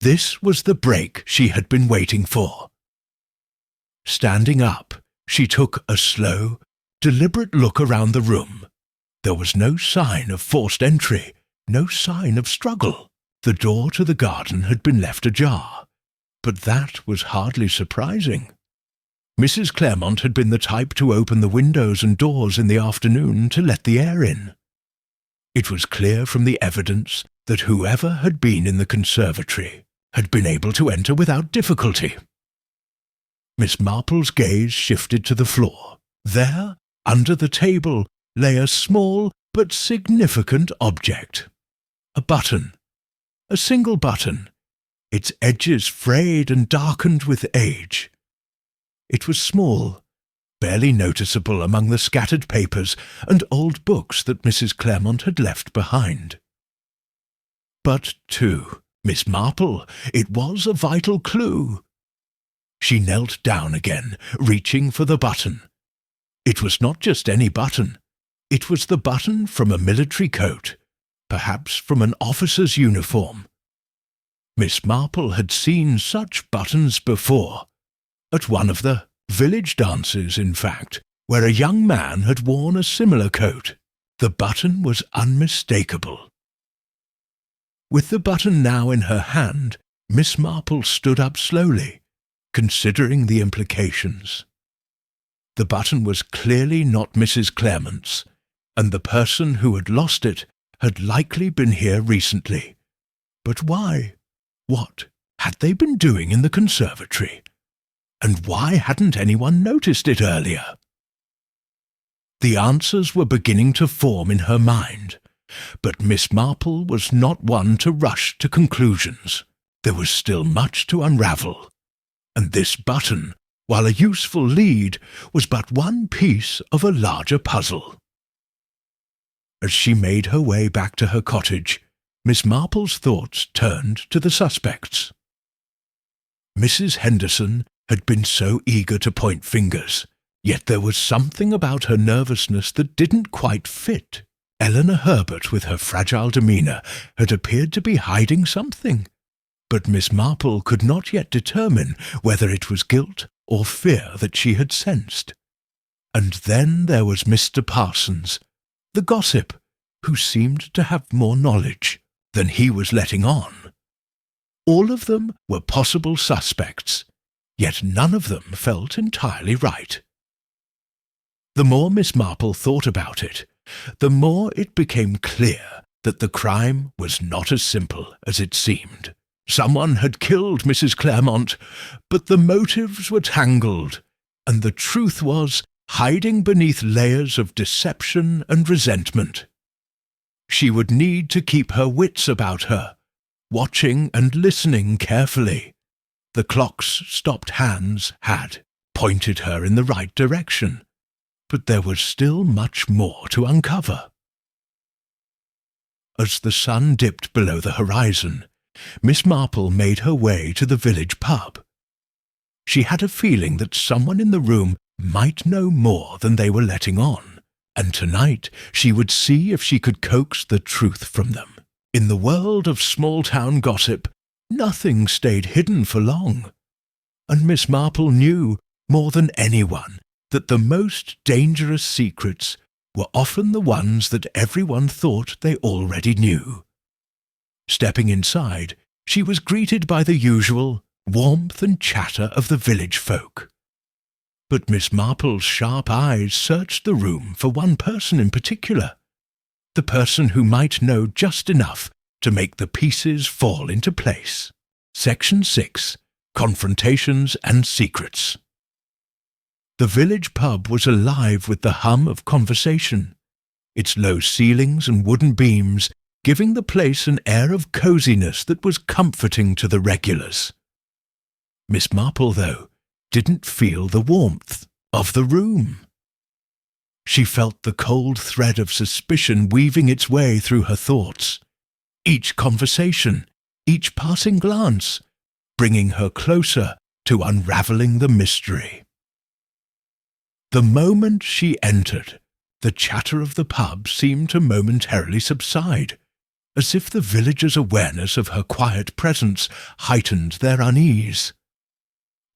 This was the break she had been waiting for. Standing up, she took a slow, deliberate look around the room. There was no sign of forced entry, no sign of struggle. The door to the garden had been left ajar, but that was hardly surprising. Mrs. Claremont had been the type to open the windows and doors in the afternoon to let the air in. It was clear from the evidence that whoever had been in the conservatory had been able to enter without difficulty. Miss Marple's gaze shifted to the floor. There, under the table, lay a small but significant object. A button. A single button, its edges frayed and darkened with age. It was small, barely noticeable among the scattered papers and old books that Mrs. Claremont had left behind. But to Miss Marple, it was a vital clue. She knelt down again, reaching for the button. It was not just any button. It was the button from a military coat, perhaps from an officer's uniform. Miss Marple had seen such buttons before, at one of the village dances, in fact, where a young man had worn a similar coat. The button was unmistakable. With the button now in her hand, Miss Marple stood up slowly, considering the implications. The button was clearly not Mrs. Claremont's, and the person who had lost it had likely been here recently. But why? What had they been doing in the conservatory? And why hadn't anyone noticed it earlier? The answers were beginning to form in her mind, but Miss Marple was not one to rush to conclusions. There was still much to unravel, and this button, while a useful lead, was but one piece of a larger puzzle. As she made her way back to her cottage, Miss Marple's thoughts turned to the suspects. Mrs. Henderson had been so eager to point fingers, yet there was something about her nervousness that didn't quite fit. Eleanor Herbert, with her fragile demeanour, had appeared to be hiding something, but Miss Marple could not yet determine whether it was guilt or fear that she had sensed. And then there was Mr. Parsons, the gossip, who seemed to have more knowledge than he was letting on. All of them were possible suspects, yet none of them felt entirely right. The more Miss Marple thought about it, the more it became clear that the crime was not as simple as it seemed. Someone had killed Mrs. Claremont, but the motives were tangled, and the truth was hiding beneath layers of deception and resentment. She would need to keep her wits about her, watching and listening carefully. The clock's stopped hands had pointed her in the right direction, but there was still much more to uncover. As the sun dipped below the horizon, Miss Marple made her way to the village pub. She had a feeling that someone in the room might know more than they were letting on, and tonight she would see if she could coax the truth from them. In the world of small-town gossip, nothing stayed hidden for long, and Miss Marple knew, more than anyone, that the most dangerous secrets were often the ones that everyone thought they already knew. Stepping inside, she was greeted by the usual warmth and chatter of the village folk. But Miss Marple's sharp eyes searched the room for one person in particular, the person who might know just enough to make the pieces fall into place. Section 6. Confrontations and Secrets. The village pub was alive with the hum of conversation, its low ceilings and wooden beams giving the place an air of coziness that was comforting to the regulars. Miss Marple, though, didn't feel the warmth of the room. She felt the cold thread of suspicion weaving its way through her thoughts, each conversation, each passing glance, bringing her closer to unravelling the mystery. The moment she entered, the chatter of the pub seemed to momentarily subside, as if the villagers' awareness of her quiet presence heightened their unease.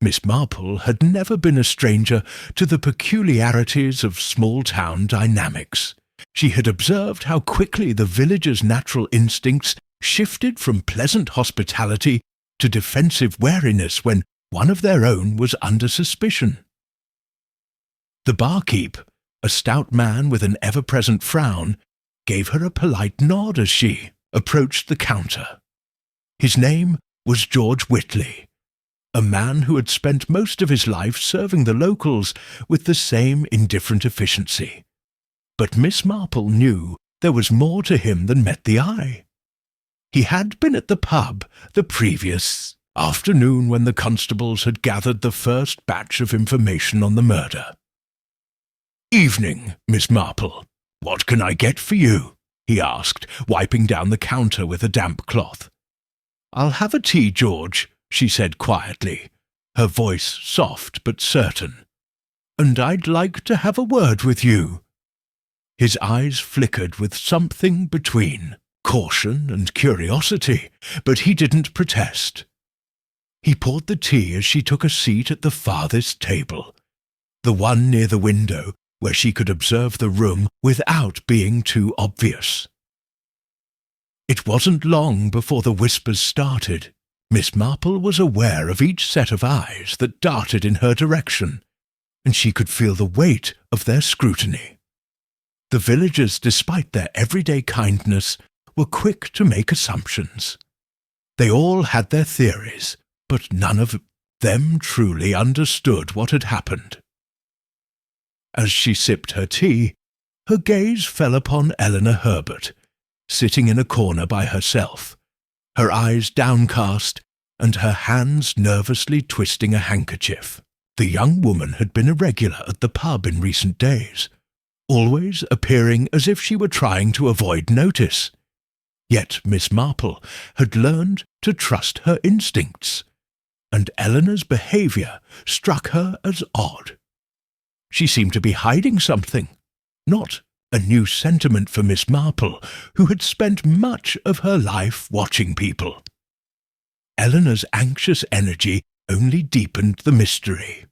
Miss Marple had never been a stranger to the peculiarities of small-town dynamics. She had observed how quickly the villagers' natural instincts shifted from pleasant hospitality to defensive wariness when one of their own was under suspicion. The barkeep, a stout man with an ever-present frown, gave her a polite nod as she approached the counter. His name was George Whitley, a man who had spent most of his life serving the locals with the same indifferent efficiency. But Miss Marple knew there was more to him than met the eye. He had been at the pub the previous afternoon when the constables had gathered the first batch of information on the murder. "Evening, Miss Marple. What can I get for you?" he asked, wiping down the counter with a damp cloth. "I'll have a tea, George," she said quietly, her voice soft but certain. "And I'd like to have a word with you." His eyes flickered with something between caution and curiosity, but he didn't protest. He poured the tea as she took a seat at the farthest table, the one near the window where she could observe the room without being too obvious. It wasn't long before the whispers started. Miss Marple was aware of each set of eyes that darted in her direction, and she could feel the weight of their scrutiny. The villagers, despite their everyday kindness, were quick to make assumptions. They all had their theories, but none of them truly understood what had happened. As she sipped her tea, her gaze fell upon Eleanor Herbert, sitting in a corner by herself, her eyes downcast and her hands nervously twisting a handkerchief. The young woman had been a regular at the pub in recent days, always appearing as if she were trying to avoid notice. Yet Miss Marple had learned to trust her instincts, and Eleanor's behaviour struck her as odd. She seemed to be hiding something, not a new sentiment for Miss Marple, who had spent much of her life watching people. Eleanor's anxious energy only deepened the mystery.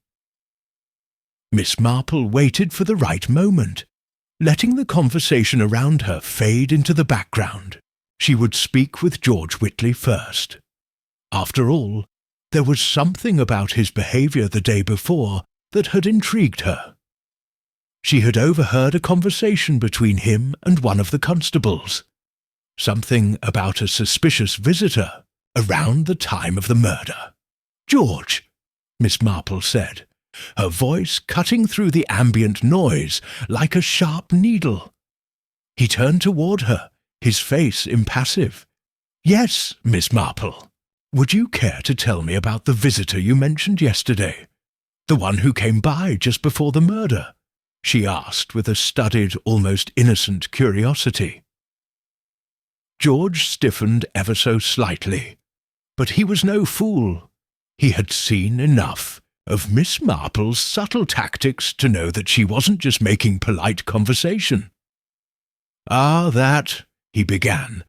Miss Marple waited for the right moment, letting the conversation around her fade into the background. She would speak with George Whitley first. After all, there was something about his behaviour the day before that had intrigued her. She had overheard a conversation between him and one of the constables, something about a suspicious visitor around the time of the murder. "George," Miss Marple said, her voice cutting through the ambient noise like a sharp needle. He turned toward her, his face impassive. "Yes, Miss Marple. Would you care to tell me about the visitor you mentioned yesterday? The one who came by just before the murder?" she asked with a studied, almost innocent curiosity. George stiffened ever so slightly, but he was no fool. He had seen enough of Miss Marple's subtle tactics to know that she wasn't just making polite conversation. "Ah, that," he began,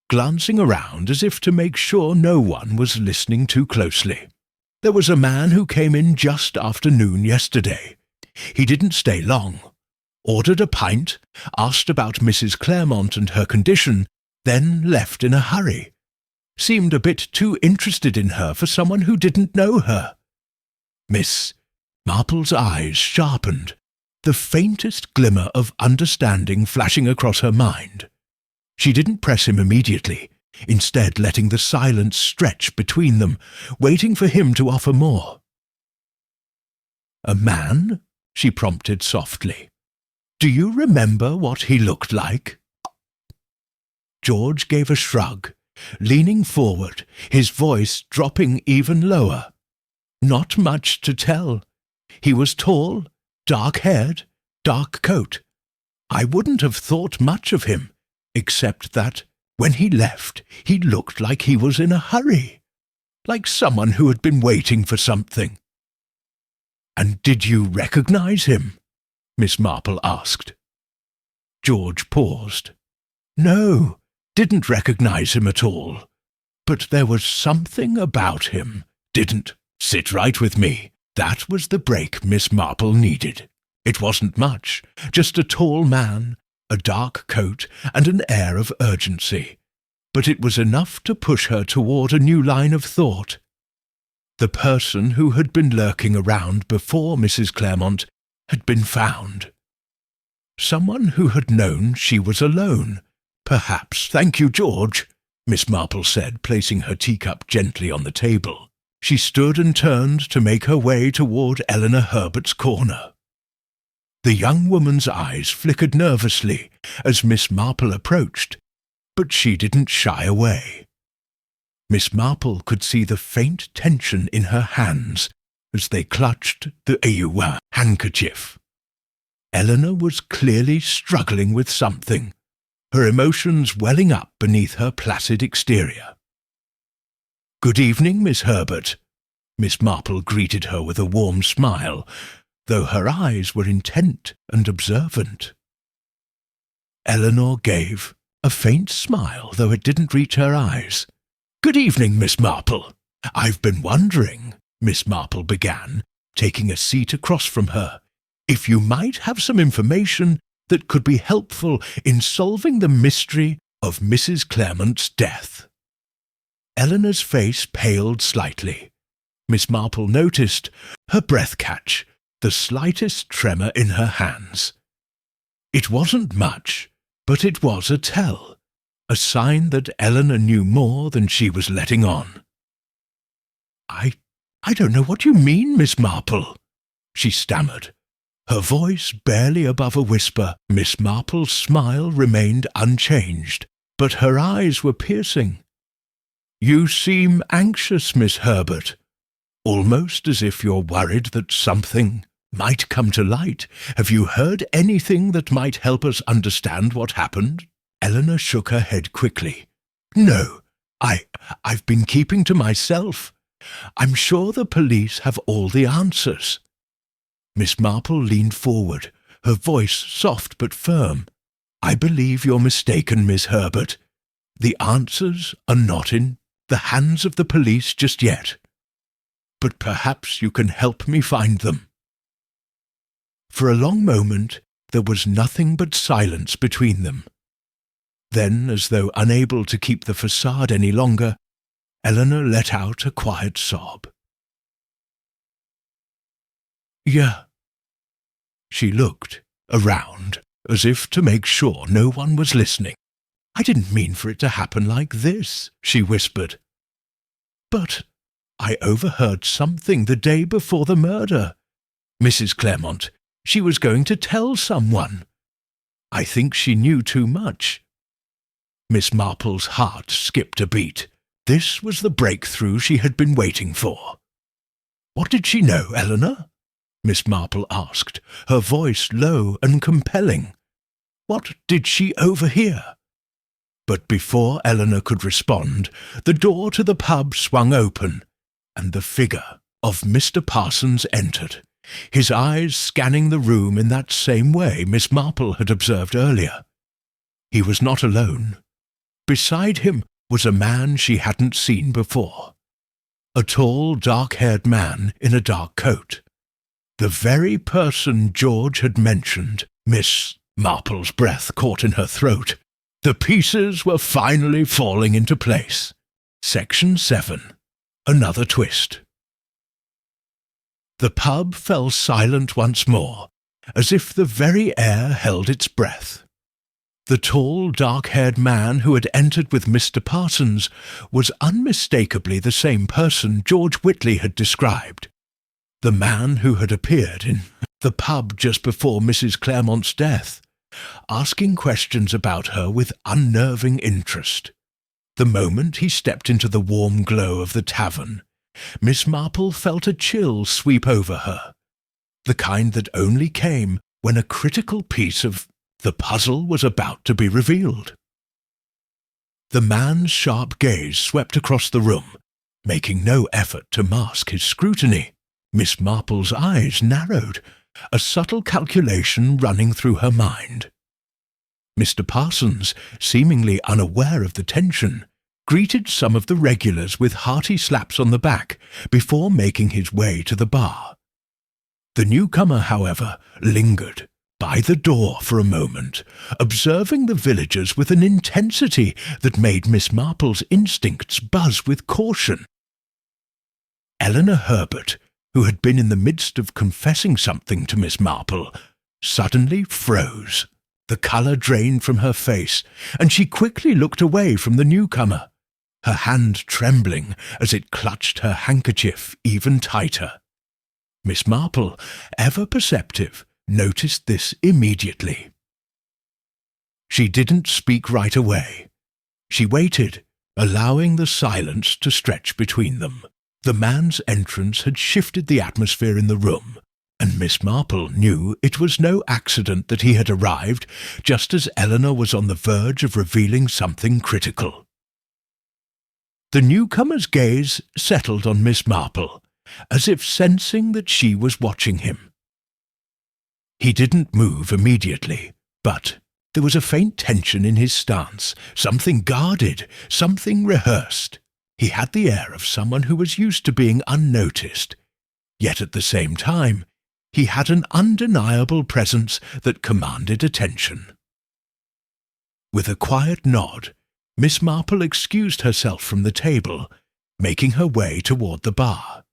glancing around as if to make sure no one was listening too closely. "There was a man who came in just after noon yesterday. He didn't stay long. Ordered a pint, asked about Mrs. Claremont and her condition, then left in a hurry. Seemed a bit too interested in her for someone who didn't know her." Miss Marple's eyes sharpened, the faintest glimmer of understanding flashing across her mind. She didn't press him immediately, instead letting the silence stretch between them, waiting for him to offer more. "A man?" she prompted softly. "Do you remember what he looked like?" George gave a shrug, leaning forward, his voice dropping even lower. "Not much to tell. He was tall, dark-haired, dark coat. I wouldn't have thought much of him, except that when he left he looked like he was in a hurry, like someone who had been waiting for something." "And did you recognize him?" Miss Marple asked. George paused. "No, didn't recognize him at all. But there was something about him. Didn't sit right with me. That was the break Miss Marple needed. It wasn't much, just a tall man, a dark coat, and an air of urgency. But it was enough to push her toward a new line of thought. The person who had been lurking around before Mrs. Claremont had been found. Someone who had known she was alone. "Perhaps. Thank you, George," Miss Marple said, placing her teacup gently on the table. She stood and turned to make her way toward Eleanor Herbert's corner. The young woman's eyes flickered nervously as Miss Marple approached, but she didn't shy away. Miss Marple could see the faint tension in her hands as they clutched the handkerchief. Eleanor was clearly struggling with something, her emotions welling up beneath her placid exterior. "Good evening, Miss Herbert." Miss Marple greeted her with a warm smile, though her eyes were intent and observant. Eleanor gave a faint smile, though it didn't reach her eyes. "Good evening, Miss Marple. I've been wondering," Miss Marple began, taking a seat across from her, if you might have some information that could be helpful in solving the mystery of Mrs. Claremont's death." Eleanor's face paled slightly. Miss Marple noticed her breath catch, the slightest tremor in her hands. It wasn't much, but it was a tell, a sign that Eleanor knew more than she was letting on. I don't know what you mean, Miss Marple," she stammered. Her voice barely above a whisper. Miss Marple's smile remained unchanged, but her eyes were piercing. "You seem anxious, Miss Herbert, almost as if you're worried that something might come to light. Have you heard anything that might help us understand what happened?" Eleanor shook her head quickly. "No, I've been keeping to myself. I'm sure the police have all the answers." Miss Marple leaned forward, her voice soft but firm. "I believe you're mistaken, Miss Herbert. The answers are not in the hands of the police just yet. But perhaps you can help me find them." For a long moment there was nothing but silence between them. Then, as though unable to keep the facade any longer, Eleanor let out a quiet sob. "Yeah." She looked around, as if to make sure no one was listening. "I didn't mean for it to happen like this," she whispered. "But I overheard something the day before the murder. Mrs. Claremont, she was going to tell someone. I think she knew too much." Miss Marple's heart skipped a beat. This was the breakthrough she had been waiting for. "What did she know, Eleanor?" Miss Marple asked, her voice low and compelling. "What did she overhear?" But before Eleanor could respond, the door to the pub swung open, and the figure of Mr. Parsons entered, his eyes scanning the room in that same way Miss Marple had observed earlier. He was not alone. Beside him was a man she hadn't seen before, a tall, dark-haired man in a dark coat. The very person George had mentioned. Miss Marple's breath caught in her throat. The pieces were finally falling into place. Section 7. Another twist. The pub fell silent once more, as if the very air held its breath. The tall, dark-haired man who had entered with Mr. Parsons was unmistakably the same person George Whitley had described. The man who had appeared in the pub just before Mrs. Claremont's death, asking questions about her with unnerving interest. The moment he stepped into the warm glow of the tavern, Miss Marple felt a chill sweep over her, the kind that only came when a critical piece of the puzzle was about to be revealed. The man's sharp gaze swept across the room, making no effort to mask his scrutiny. Miss Marple's eyes narrowed, a subtle calculation running through her mind. Mr. Parsons, seemingly unaware of the tension, greeted some of the regulars with hearty slaps on the back before making his way to the bar. The newcomer, however, lingered by the door for a moment, observing the villagers with an intensity that made Miss Marple's instincts buzz with caution. Eleanor Herbert, who had been in the midst of confessing something to Miss Marple, suddenly froze. The colour drained from her face, and she quickly looked away from the newcomer, her hand trembling as it clutched her handkerchief even tighter. Miss Marple, ever perceptive, noticed this immediately. She didn't speak right away. She waited, allowing the silence to stretch between them. The man's entrance had shifted the atmosphere in the room, and Miss Marple knew it was no accident that he had arrived just as Eleanor was on the verge of revealing something critical. The newcomer's gaze settled on Miss Marple, as if sensing that she was watching him. He didn't move immediately, but there was a faint tension in his stance, something guarded, something rehearsed. He had the air of someone who was used to being unnoticed, yet at the same time He had an undeniable presence that commanded attention. With a quiet nod, Miss Marple excused herself from the table, making her way toward the bar.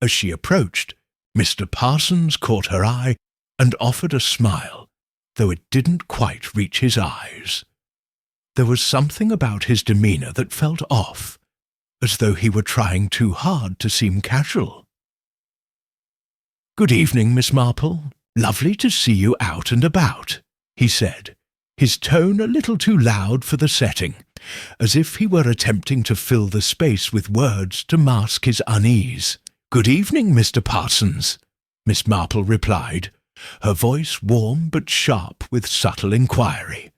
As she approached, Mr. Parsons caught her eye and offered a smile, though it didn't quite reach his eyes. There was something about his demeanour that felt off, as though he were trying too hard to seem casual. "Good evening, Miss Marple. Lovely to see you out and about," he said, his tone a little too loud for the setting, as if he were attempting to fill the space with words to mask his unease. "Good evening, Mr. Parsons," Miss Marple replied, her voice warm but sharp with subtle inquiry.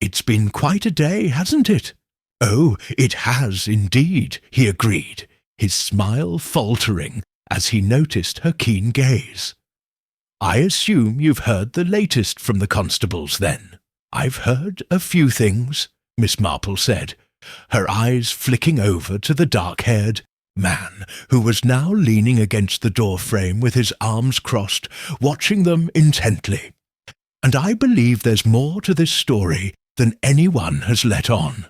"It's been quite a day, hasn't it?" "Oh, it has indeed," he agreed, his smile faltering as he noticed her keen gaze. "I assume you've heard the latest from the constables, then?" "I've heard a few things," Miss Marple said, her eyes flicking over to the dark-haired man who was now leaning against the door frame with his arms crossed, watching them intently. "And I believe there's more to this story than anyone has let on."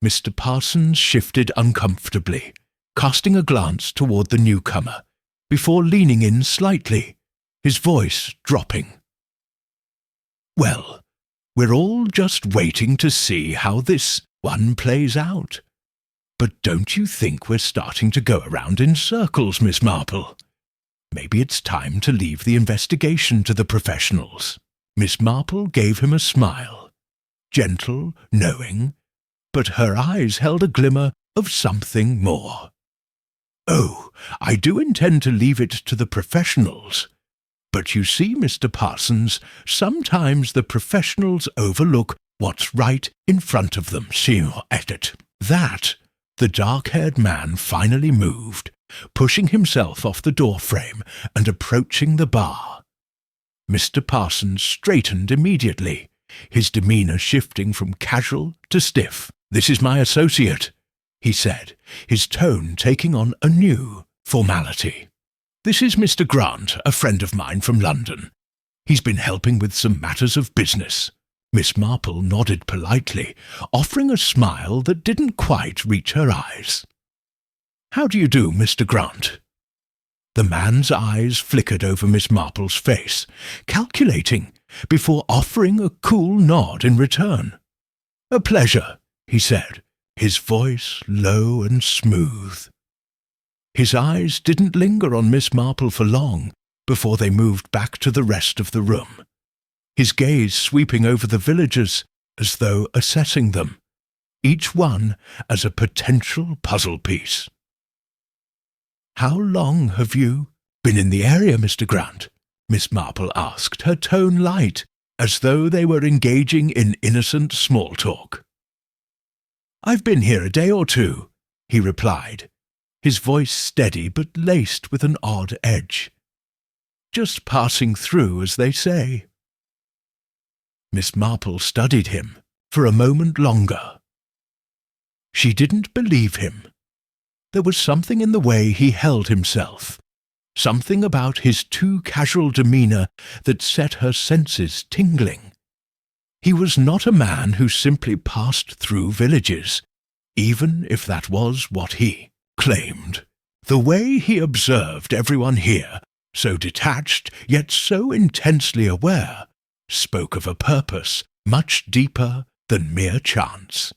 Mr. Parsons shifted uncomfortably, casting a glance toward the newcomer, before leaning in slightly, his voice dropping. "Well, we're all just waiting to see how this one plays out. But don't you think we're starting to go around in circles, Miss Marple? Maybe it's time to leave the investigation to the professionals." Miss Marple gave him a smile, gentle, knowing, but her eyes held a glimmer of something more. "Oh, I do intend to leave it to the professionals. But you see, Mr. Parsons, sometimes the professionals overlook what's right in front of them, signor Eddard." That, the dark-haired man finally moved, pushing himself off the doorframe and approaching the bar. Mr. Parsons straightened immediately, his demeanour shifting from casual to stiff. "This is my associate," he said, his tone taking on a new formality. "This is Mr. Grant, a friend of mine from London. He's been helping with some matters of business." Miss Marple nodded politely, offering a smile that didn't quite reach her eyes. "How do you do, Mr. Grant?" The man's eyes flickered over Miss Marple's face, calculating, before offering a cool nod in return. "A pleasure," he said, his voice low and smooth. His eyes didn't linger on Miss Marple for long before they moved back to the rest of the room, his gaze sweeping over the villagers as though assessing them, each one as a potential puzzle piece. "How long have you been in the area, Mr. Grant?" Miss Marple asked, her tone light, as though they were engaging in innocent small talk. "I've been here a day or two," he replied, his voice steady but laced with an odd edge. "Just passing through, as they say." Miss Marple studied him for a moment longer. She didn't believe him. There was something in the way he held himself, something about his too casual demeanour that set her senses tingling. He was not a man who simply passed through villages, even if that was what he claimed. The way he observed everyone here, so detached yet so intensely aware, spoke of a purpose much deeper than mere chance.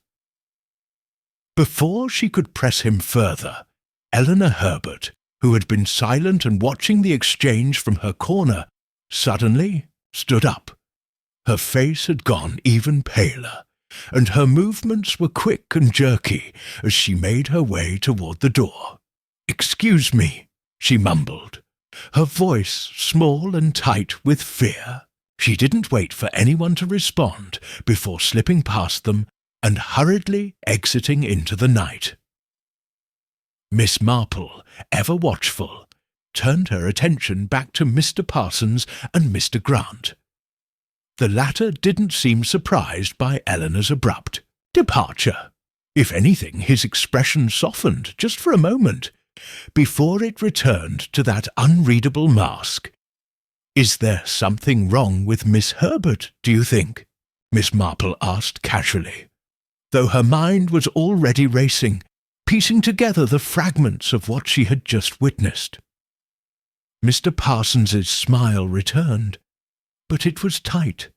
Before she could press him further, Eleanor Herbert, who had been silent and watching the exchange from her corner, suddenly stood up. Her face had gone even paler, and her movements were quick and jerky as she made her way toward the door. "Excuse me," she mumbled, her voice small and tight with fear. She didn't wait for anyone to respond before slipping past them and hurriedly exiting into the night. Miss Marple, ever watchful, turned her attention back to Mr. Parsons and Mr. Grant. The latter didn't seem surprised by Eleanor's abrupt departure. If anything, his expression softened just for a moment, before it returned to that unreadable mask. "Is there something wrong with Miss Herbert, do you think?" Miss Marple asked casually, though her mind was already racing, piecing together the fragments of what she had just witnessed. Mr. Parsons's smile returned, but it was tight,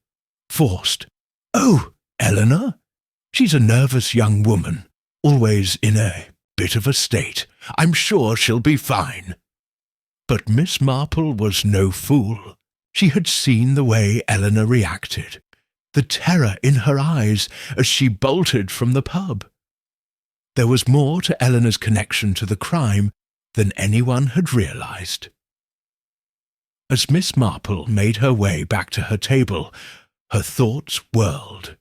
forced. "Oh, Eleanor? She's a nervous young woman, always in a bit of a state. I'm sure she'll be fine." But Miss Marple was no fool. She had seen the way Eleanor reacted, the terror in her eyes as she bolted from the pub. There was more to Eleanor's connection to the crime than anyone had realized. As Miss Marple made her way back to her table, her thoughts whirled.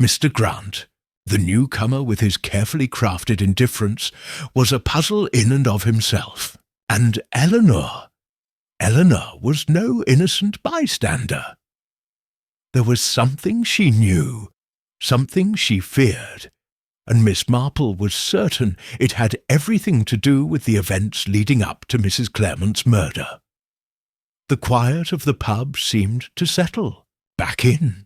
Mr. Grant, the newcomer with his carefully crafted indifference, was a puzzle in and of himself. And Eleanor was no innocent bystander. There was something she knew, something she feared, and Miss Marple was certain it had everything to do with the events leading up to Mrs. Claremont's murder. The quiet of the pub seemed to settle back in,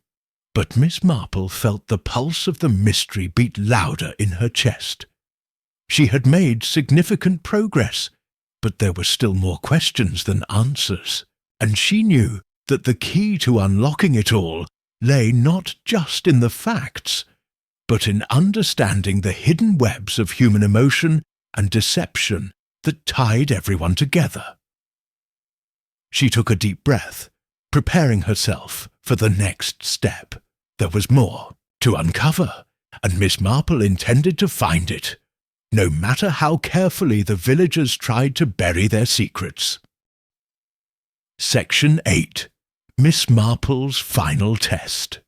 but Miss Marple felt the pulse of the mystery beat louder in her chest. She had made significant progress, but there were still more questions than answers, and she knew that the key to unlocking it all lay not just in the facts, but in understanding the hidden webs of human emotion and deception that tied everyone together. She took a deep breath, preparing herself for the next step. There was more to uncover, and Miss Marple intended to find it, no matter how carefully the villagers tried to bury their secrets. Section 8. Miss Marple's Final Test.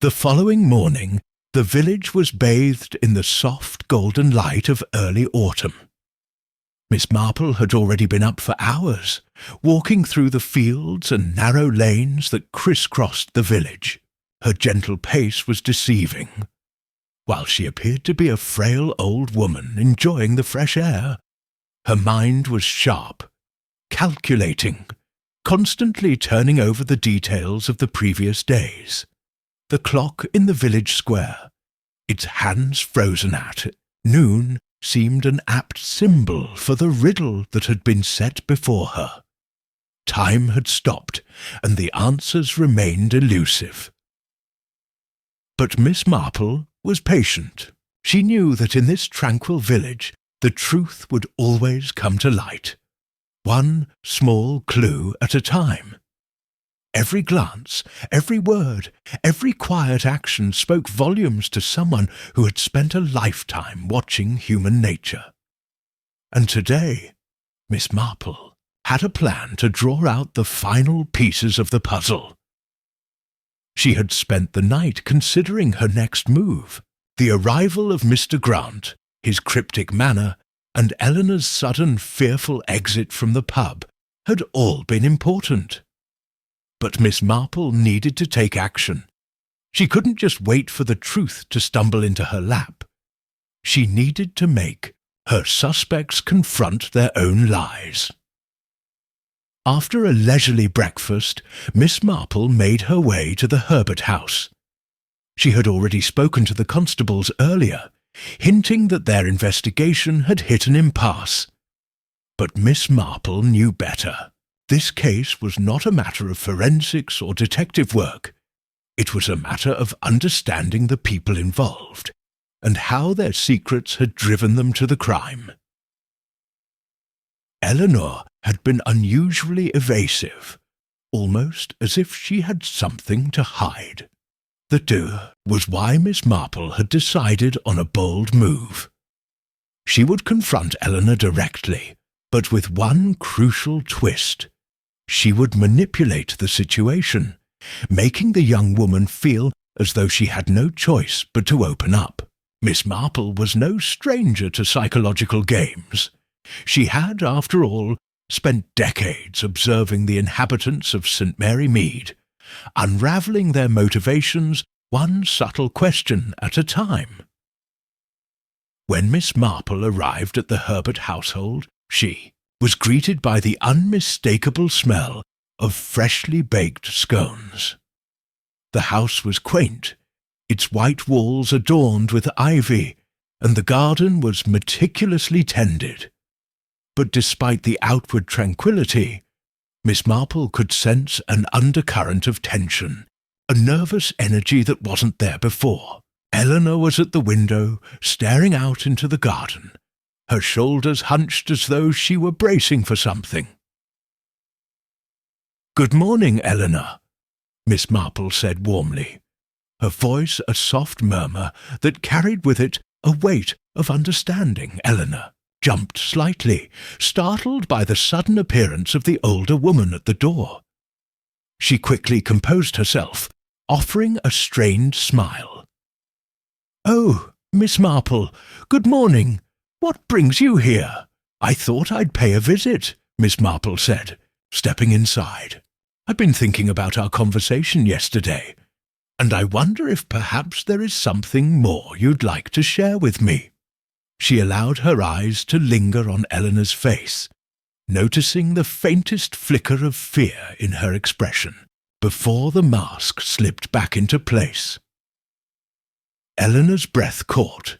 The following morning, the village was bathed in the soft golden light of early autumn. Miss Marple had already been up for hours, walking through the fields and narrow lanes that crisscrossed the village. Her gentle pace was deceiving. While she appeared to be a frail old woman enjoying the fresh air, her mind was sharp, calculating, constantly turning over the details of the previous days. The clock in the village square, its hands frozen at noon, seemed an apt symbol for the riddle that had been set before her. Time had stopped, and the answers remained elusive. But Miss Marple was patient. She knew that in this tranquil village the truth would always come to light, one small clue at a time. Every glance, every word, every quiet action spoke volumes to someone who had spent a lifetime watching human nature. And today, Miss Marple had a plan to draw out the final pieces of the puzzle. She had spent the night considering her next move. The arrival of Mr. Grant, his cryptic manner, and Eleanor's sudden fearful exit from the pub had all been important. But Miss Marple needed to take action. She couldn't just wait for the truth to stumble into her lap. She needed to make her suspects confront their own lies. After a leisurely breakfast, Miss Marple made her way to the Herbert house. She had already spoken to the constables earlier, hinting that their investigation had hit an impasse. But Miss Marple knew better. This case was not a matter of forensics or detective work. It was a matter of understanding the people involved, and how their secrets had driven them to the crime. Eleanor had been unusually evasive, almost as if she had something to hide. That was why Miss Marple had decided on a bold move. She would confront Eleanor directly, but with one crucial twist. She would manipulate the situation, making the young woman feel as though she had no choice but to open up. Miss Marple was no stranger to psychological games. She had, after all, spent decades observing the inhabitants of St. Mary Mead, unravelling their motivations one subtle question at a time. When Miss Marple arrived at the Herbert household, she was greeted by the unmistakable smell of freshly baked scones. The house was quaint, its white walls adorned with ivy, and the garden was meticulously tended. But despite the outward tranquillity, Miss Marple could sense an undercurrent of tension, a nervous energy that wasn't there before. Eleanor was at the window, staring out into the garden, her shoulders hunched as though she were bracing for something. "Good morning, Eleanor," Miss Marple said warmly, her voice a soft murmur that carried with it a weight of understanding. Eleanor jumped slightly, startled by the sudden appearance of the older woman at the door. She quickly composed herself, offering a strained smile. "Oh, Miss Marple, good morning. What brings you here?" "I thought I'd pay a visit," Miss Marple said, stepping inside. "I've been thinking about our conversation yesterday, and I wonder if perhaps there is something more you'd like to share with me." She allowed her eyes to linger on Eleanor's face, noticing the faintest flicker of fear in her expression before the mask slipped back into place. Eleanor's breath caught,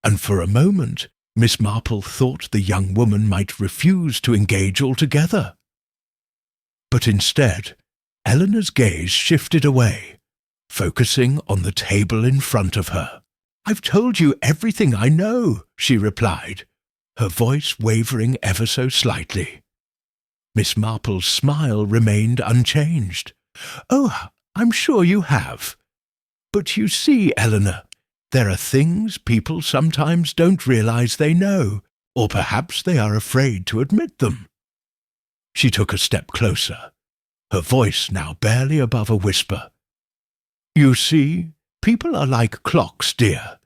and for a moment Miss Marple thought the young woman might refuse to engage altogether. But instead, Eleanor's gaze shifted away, focusing on the table in front of her. "I've told you everything I know," she replied, her voice wavering ever so slightly. Miss Marple's smile remained unchanged. "Oh, I'm sure you have. But you see, Eleanor, there are things people sometimes don't realize they know, or perhaps they are afraid to admit them." She took a step closer, her voice now barely above a whisper. "You see, people are like clocks, dear.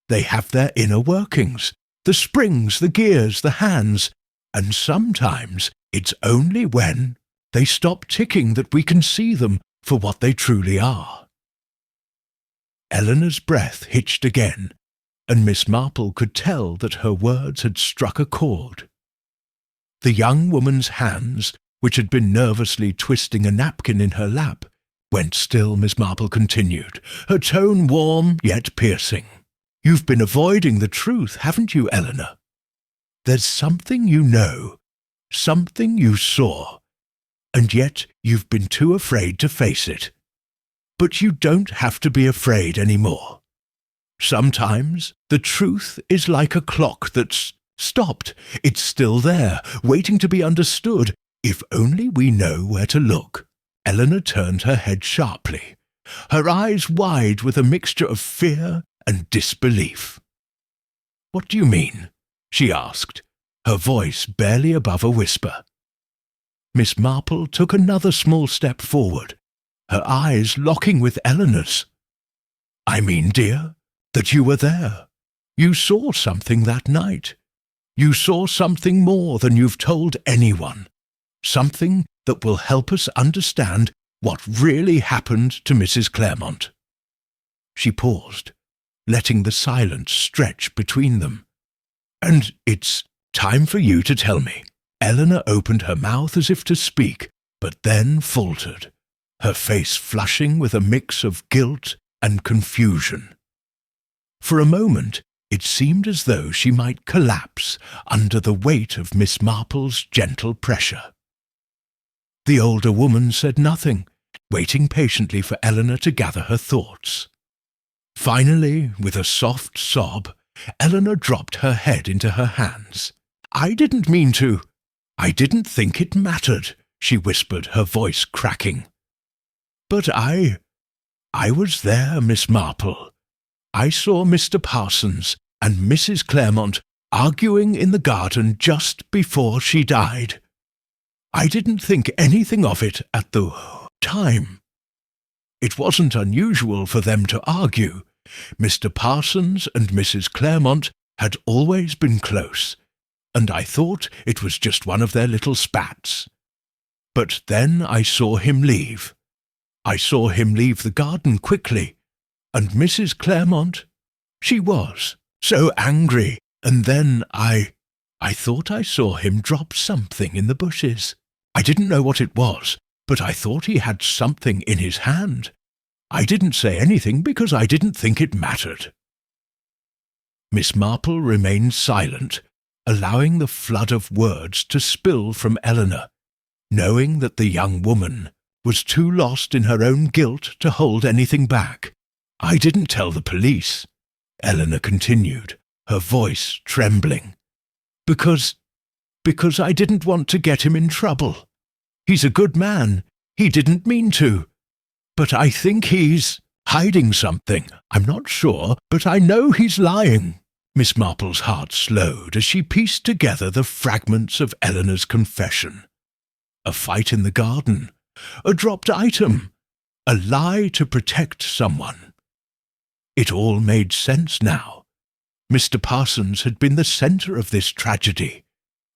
They have their inner workings, the springs, the gears, the hands, and sometimes it's only when they stop ticking that we can see them for what they truly are." Eleanor's breath hitched again, and Miss Marple could tell that her words had struck a chord. The young woman's hands, which had been nervously twisting a napkin in her lap, went still. Miss Marple continued, her tone warm yet piercing. "You've been avoiding the truth, haven't you, Eleanor? There's something you know, something you saw, and yet you've been too afraid to face it. But you don't have to be afraid anymore. Sometimes the truth is like a clock that's stopped. It's still there, waiting to be understood, if only we know where to look." Eleanor turned her head sharply, her eyes wide with a mixture of fear and disbelief. "What do you mean?" she asked, her voice barely above a whisper. Miss Marple took another small step forward, her eyes locking with Eleanor's. "I mean, dear, that you were there. You saw something that night. You saw something more than you've told anyone, something that will help us understand what really happened to Mrs. Claremont." She paused, letting the silence stretch between them. "And it's time for you to tell me." Eleanor opened her mouth as if to speak, but then faltered, her face flushing with a mix of guilt and confusion. For a moment it seemed as though she might collapse under the weight of Miss Marple's gentle pressure. The older woman said nothing, waiting patiently for Eleanor to gather her thoughts. Finally, with a soft sob, Eleanor dropped her head into her hands. "I didn't mean to. I didn't think it mattered," she whispered, her voice cracking. "But I was there, Miss Marple. I saw Mr. Parsons and Mrs. Claremont arguing in the garden just before she died. I didn't think anything of it at the time. It wasn't unusual for them to argue. Mr. Parsons and Mrs. Claremont had always been close, and I thought it was just one of their little spats. But then I saw him leave. I saw him leave the garden quickly, and Mrs. Claremont, she was so angry, and then I thought I saw him drop something in the bushes. I didn't know what it was, but I thought he had something in his hand. I didn't say anything because I didn't think it mattered." Miss Marple remained silent, allowing the flood of words to spill from Eleanor, knowing that the young woman was too lost in her own guilt to hold anything back. "I didn't tell the police," Eleanor continued, her voice trembling, because I didn't want to get him in trouble. He's a good man. He didn't mean to. But I think he's hiding something. I'm not sure, but I know he's lying." Miss Marple's heart slowed as she pieced together the fragments of Eleanor's confession. A fight in the garden, a dropped item, a lie to protect someone. It all made sense now. Mr. Parsons had been the centre of this tragedy.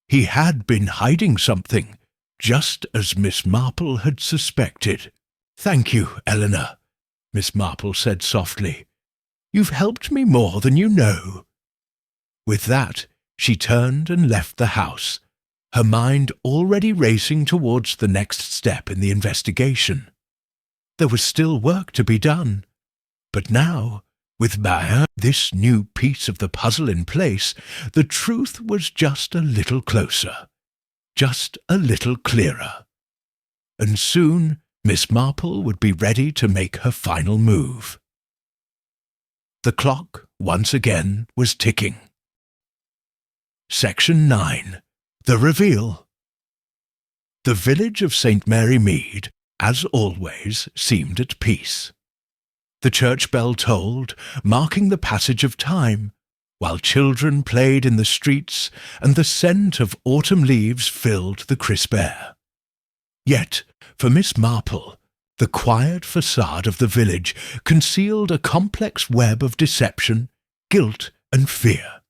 He had been hiding something, just as Miss Marple had suspected. "Thank you, Eleanor," Miss Marple said softly. "You've helped me more than you know." With that, she turned and left the house, her mind already racing towards the next step in the investigation. There was still work to be done, but now, with this new piece of the puzzle in place, the truth was just a little closer, just a little clearer. And soon Miss Marple would be ready to make her final move. The clock, once again, was ticking. Section 9. The Reveal. The village of St. Mary Mead, as always, seemed at peace. The church bell tolled, marking the passage of time, while children played in the streets and the scent of autumn leaves filled the crisp air. Yet, for Miss Marple, the quiet facade of the village concealed a complex web of deception, guilt, and fear.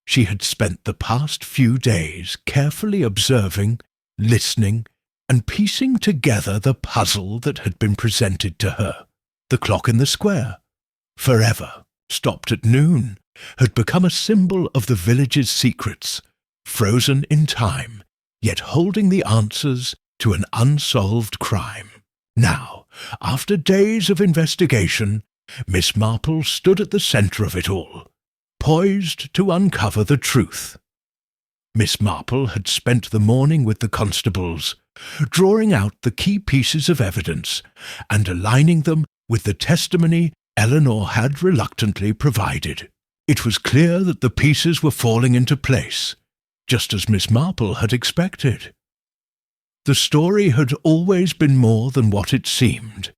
She had spent the past few days carefully observing, listening, and piecing together the puzzle that had been presented to her. The clock in the square, forever stopped at noon, had become a symbol of the village's secrets, frozen in time, yet holding the answers to an unsolved crime. Now, after days of investigation, Miss Marple stood at the centre of it all, poised to uncover the truth. Miss Marple had spent the morning with the constables, drawing out the key pieces of evidence and aligning them with the testimony Eleanor had reluctantly provided. It was clear that the pieces were falling into place, just as Miss Marple had expected. The story had always been more than what it seemed,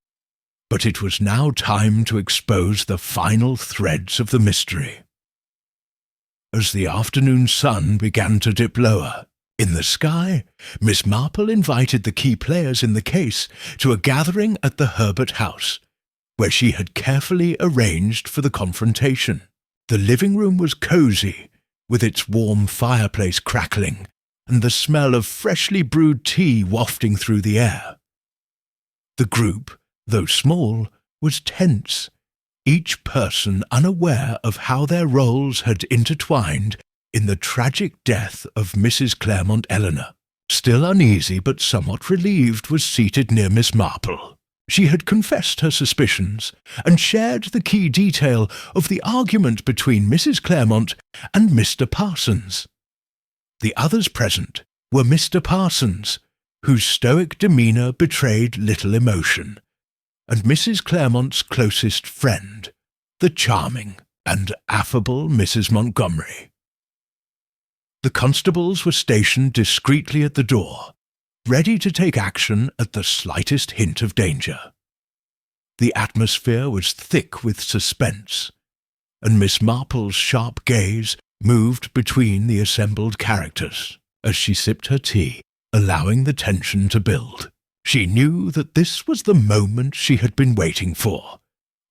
but it was now time to expose the final threads of the mystery. As the afternoon sun began to dip lower, in the sky, Miss Marple invited the key players in the case to a gathering at the Herbert house, where she had carefully arranged for the confrontation. The living room was cosy, with its warm fireplace crackling and the smell of freshly brewed tea wafting through the air. The group, though small, was tense, each person unaware of how their roles had intertwined in the tragic death of Mrs. Claremont Eleanor. Still uneasy but somewhat relieved, was seated near Miss Marple. She had confessed her suspicions and shared the key detail of the argument between Mrs. Claremont and Mr. Parsons. The others present were Mr. Parsons, whose stoic demeanour betrayed little emotion, and Mrs. Claremont's closest friend, the charming and affable Mrs. Montgomery. The constables were stationed discreetly at the door, ready to take action at the slightest hint of danger. The atmosphere was thick with suspense, and Miss Marple's sharp gaze moved between the assembled characters as she sipped her tea, allowing the tension to build. She knew that this was the moment she had been waiting for,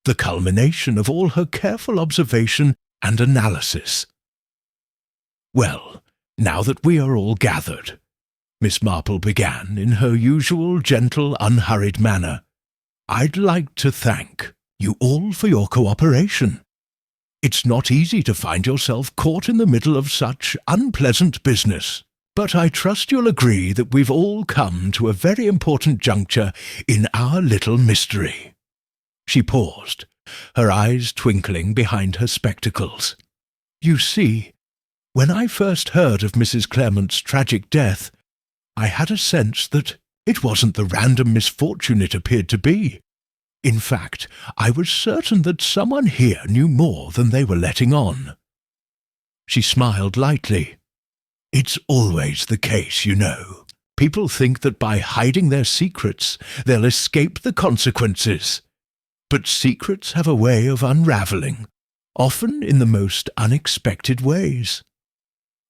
the culmination of all her careful observation and analysis. "Well, now that we are all gathered," Miss Marple began in her usual gentle, unhurried manner, "I'd like to thank you all for your cooperation. It's not easy to find yourself caught in the middle of such unpleasant business. But I trust you'll agree that we've all come to a very important juncture in our little mystery." She paused, her eyes twinkling behind her spectacles. "You see, when I first heard of Mrs. Claremont's tragic death, I had a sense that it wasn't the random misfortune it appeared to be. In fact, I was certain that someone here knew more than they were letting on." She smiled lightly. "It's always the case, you know. People think that by hiding their secrets, they'll escape the consequences. But secrets have a way of unravelling, often in the most unexpected ways."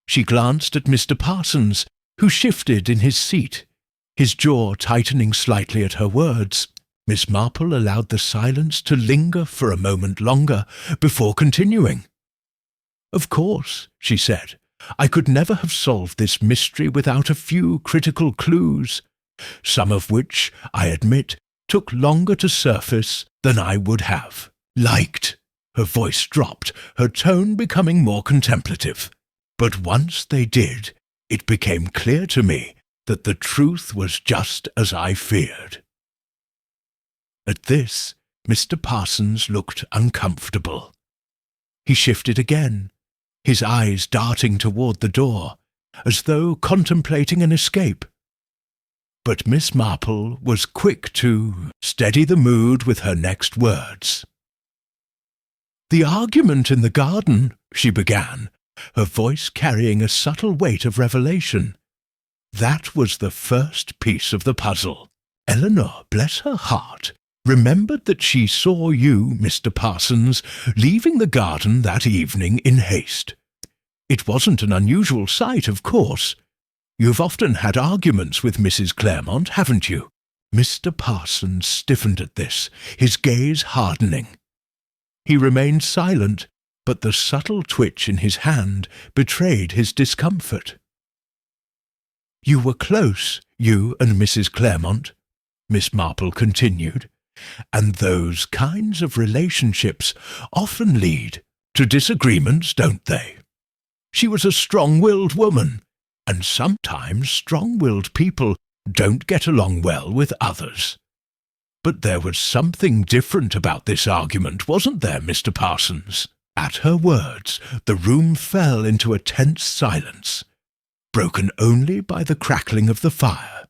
She glanced at Mr. Parsons, who shifted in his seat, his jaw tightening slightly at her words. Miss Marple allowed the silence to linger for a moment longer before continuing. "Of course," she said, "I could never have solved this mystery without a few critical clues, some of which, I admit, took longer to surface than I would have liked." Her voice dropped, her tone becoming more contemplative. "But once they did, it became clear to me that the truth was just as I feared." At this, Mr. Parsons looked uncomfortable. He shifted again, his eyes darting toward the door, as though contemplating an escape. But Miss Marple was quick to steady the mood with her next words. "The argument in the garden," she began, her voice carrying a subtle weight of revelation. "That was the first piece of the puzzle. Eleanor, bless her heart, remembered that she saw you, Mr. Parsons, leaving the garden that evening in haste. It wasn't an unusual sight, of course. You've often had arguments with Mrs. Claremont, haven't you?" Mr. Parsons stiffened at this, his gaze hardening. He remained silent, but the subtle twitch in his hand betrayed his discomfort. "You were close, you and Mrs. Claremont," Miss Marple continued, "and those kinds of relationships often lead to disagreements, don't they? She was a strong-willed woman, and sometimes strong-willed people don't get along well with others. But there was something different about this argument, wasn't there, Mr. Parsons?" At her words, the room fell into a tense silence, broken only by the crackling of the fire.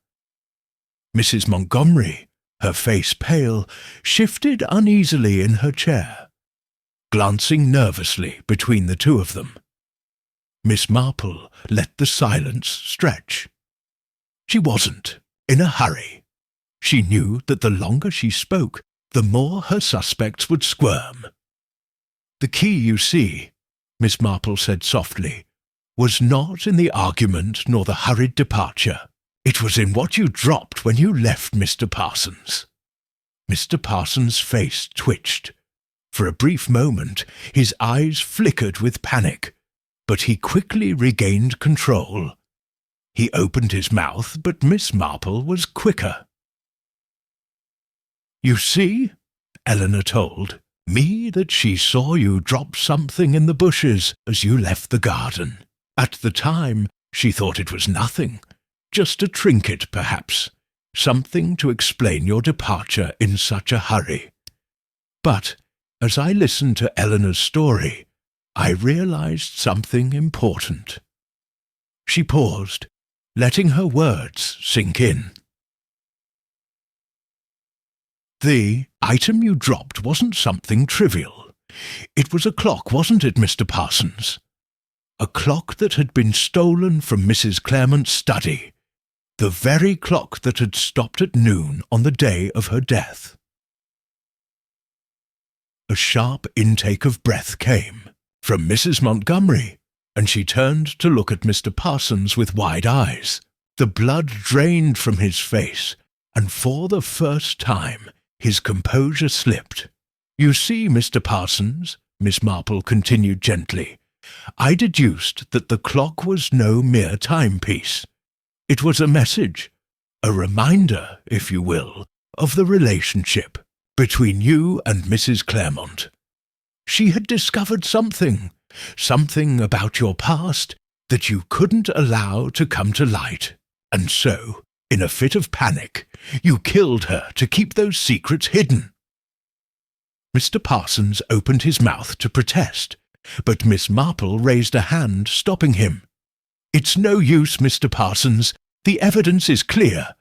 Mrs. Montgomery, her face pale, shifted uneasily in her chair, glancing nervously between the two of them. Miss Marple let the silence stretch. She wasn't in a hurry. She knew that the longer she spoke, the more her suspects would squirm. "The key, you see," Miss Marple said softly, "was not in the argument nor the hurried departure. It was in what you dropped when you left Mr. Parsons." Mr. Parsons' face twitched. For a brief moment, his eyes flickered with panic, but he quickly regained control. He opened his mouth, but Miss Marple was quicker. "You see," Eleanor told me that she saw you drop something in the bushes as you left the garden. At the time, she thought it was nothing, just a trinket perhaps, something to explain your departure in such a hurry. But as I listened to Eleanor's story, I realized something important." She paused, letting her words sink in. "The item you dropped wasn't something trivial. It was a clock, wasn't it, Mr. Parsons? A clock that had been stolen from Mrs. Claremont's study, the very clock that had stopped at noon on the day of her death." A sharp intake of breath came from Mrs. Montgomery, and she turned to look at Mr. Parsons with wide eyes. The blood drained from his face, and for the first time his composure slipped. "You see, Mr. Parsons," Miss Marple continued gently, "I deduced that the clock was no mere timepiece. It was a message, a reminder, if you will, of the relationship between you and Mrs. Claremont. She had discovered something about your past that you couldn't allow to come to light, and so, in a fit of panic, you killed her to keep those secrets hidden. Mr. Parsons opened his mouth to protest, but Miss Marple raised a hand, stopping him. "It's no use, Mr. Parsons. The evidence is clear,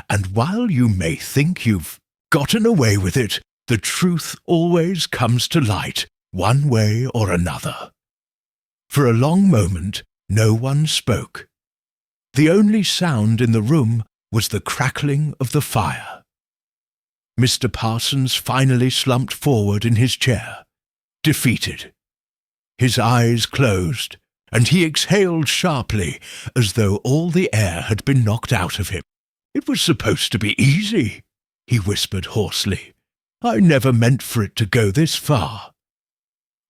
and while you may think you've gotten away with it, the truth always comes to light, one way or another." For a long moment, no one spoke. The only sound in the room was the crackling of the fire. Mr. Parsons finally slumped forward in his chair, defeated. His eyes closed, and he exhaled sharply, as though all the air had been knocked out of him. "It was supposed to be easy," he whispered hoarsely. "I never meant for it to go this far."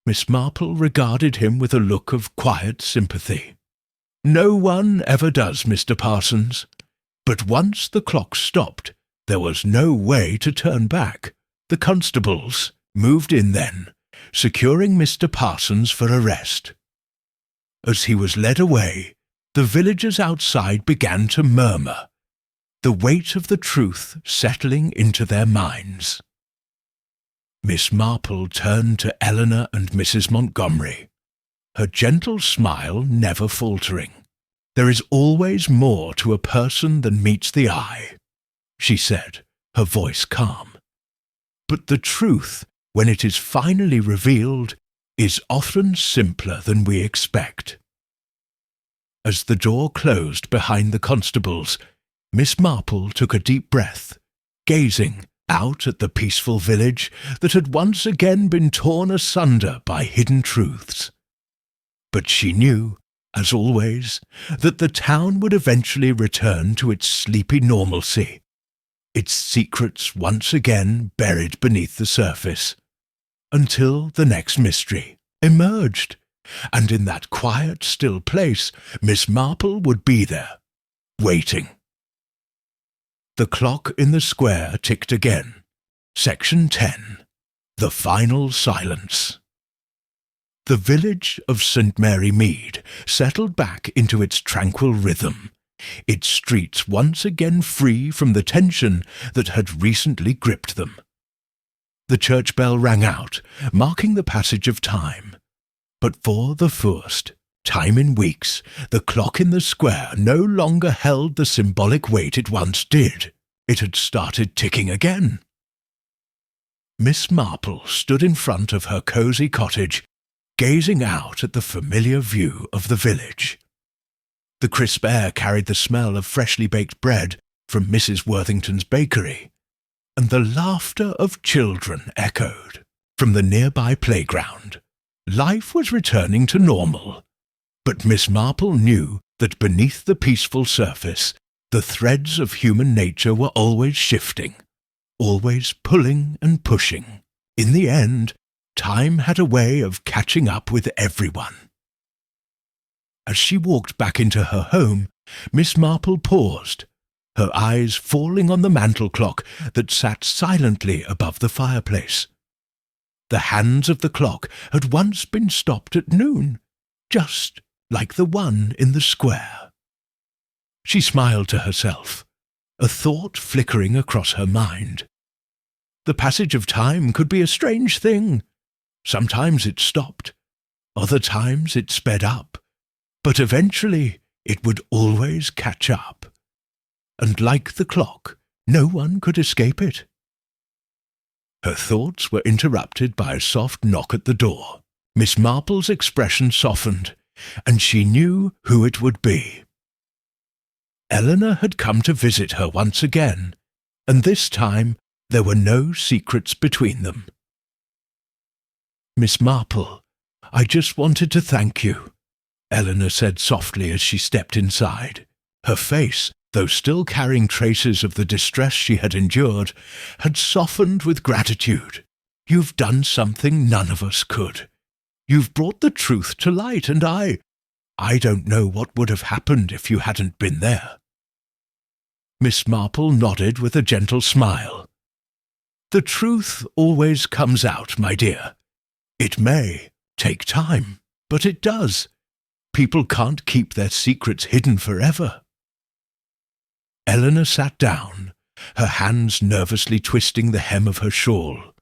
Miss Marple regarded him with a look of quiet sympathy. "No one ever does, Mr. Parsons. But once the clock stopped, there was no way to turn back. The constables moved in then, securing Mr. Parsons for arrest. As he was led away, the villagers outside began to murmur, the weight of the truth settling into their minds." Miss Marple turned to Eleanor and Mrs. Montgomery, her gentle smile never faltering. "There is always more to a person than meets the eye," she said, her voice calm. "But the truth, when it is finally revealed, is often simpler than we expect." As the door closed behind the constables, Miss Marple took a deep breath, gazing out at the peaceful village that had once again been torn asunder by hidden truths. But she knew, as always, that the town would eventually return to its sleepy normalcy, its secrets once again buried beneath the surface, until the next mystery emerged, and in that quiet, still place Miss Marple would be there, waiting. The clock in the square ticked again. Section 10. The Final Silence. The village of St. Mary Mead settled back into its tranquil rhythm, its streets once again free from the tension that had recently gripped them. The church bell rang out, marking the passage of time. But for the first time in weeks, the clock in the square no longer held the symbolic weight it once did. It had started ticking again. Miss Marple stood in front of her cosy cottage, gazing out at the familiar view of the village. The crisp air carried the smell of freshly baked bread from Mrs. Worthington's bakery, and the laughter of children echoed from the nearby playground. Life was returning to normal, but Miss Marple knew that beneath the peaceful surface, the threads of human nature were always shifting, always pulling and pushing. In the end, time had a way of catching up with everyone. As she walked back into her home, Miss Marple paused, her eyes falling on the mantel clock that sat silently above the fireplace. The hands of the clock had once been stopped at noon, just like the one in the square. She smiled to herself, a thought flickering across her mind. The passage of time could be a strange thing. Sometimes it stopped, other times it sped up, but eventually it would always catch up. And like the clock, no one could escape it. Her thoughts were interrupted by a soft knock at the door. Miss Marple's expression softened, and she knew who it would be. Eleanor had come to visit her once again, and this time there were no secrets between them. "Miss Marple, I just wanted to thank you," Eleanor said softly as she stepped inside. Her face, though still carrying traces of the distress she had endured, had softened with gratitude. "You've done something none of us could. You've brought the truth to light, and I don't know what would have happened if you hadn't been there." Miss Marple nodded with a gentle smile. "The truth always comes out, my dear. It may take time, but it does. People can't keep their secrets hidden forever. Eleanor sat down, her hands nervously twisting the hem of her shawl.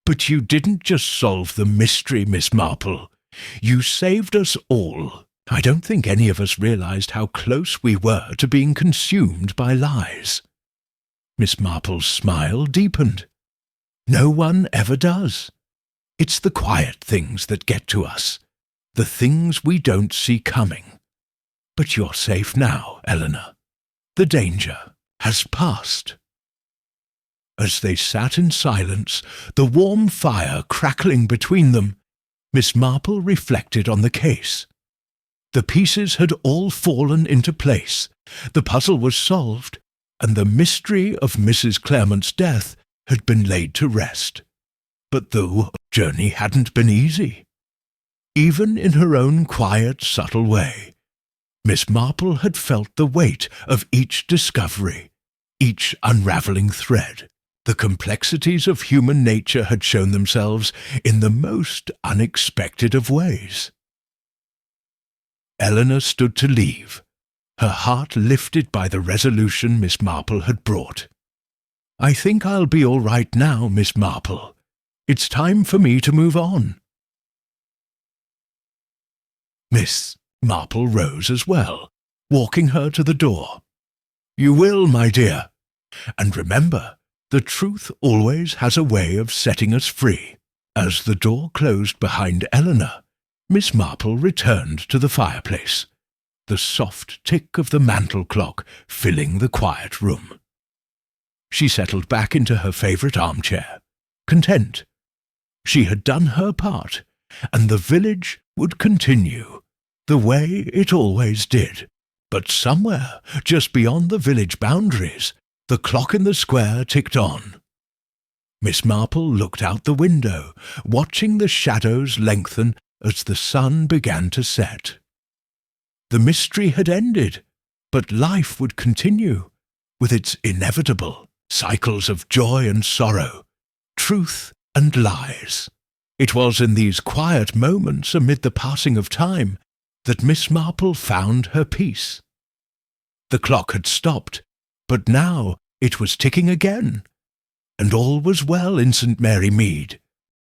But you didn't just solve the mystery, Miss Marple. You saved us all. I don't think any of us realized how close we were to being consumed by lies. Miss Marple's smile deepened. No one ever does. It's the quiet things that get to us, the things we don't see coming. But you're safe now, Eleanor. The danger has passed. As they sat in silence, the warm fire crackling between them, Miss Marple reflected on the case. The pieces had all fallen into place, the puzzle was solved, and the mystery of Mrs. Claremont's death had been laid to rest. But the journey hadn't been easy. Even in her own quiet, subtle way, Miss Marple had felt the weight of each discovery, each unravelling thread. The complexities of human nature had shown themselves in the most unexpected of ways. Eleanor stood to leave, her heart lifted by the resolution Miss Marple had brought. I think I'll be all right now, Miss Marple. It's time for me to move on. Miss Marple rose as well, walking her to the door. You will, my dear. And remember, the truth always has a way of setting us free. As the door closed behind Eleanor, Miss Marple returned to the fireplace, the soft tick of the mantel clock filling the quiet room. She settled back into her favourite armchair, content. She had done her part, and the village would continue, the way it always did. But somewhere, just beyond the village boundaries, the clock in the square ticked on. Miss Marple looked out the window, watching the shadows lengthen as the sun began to set. The mystery had ended, but life would continue, with its inevitable cycles of joy and sorrow, truth and lies. It was in these quiet moments amid the passing of time that Miss Marple found her peace. The clock had stopped, but now it was ticking again, and all was well in St. Mary Mead.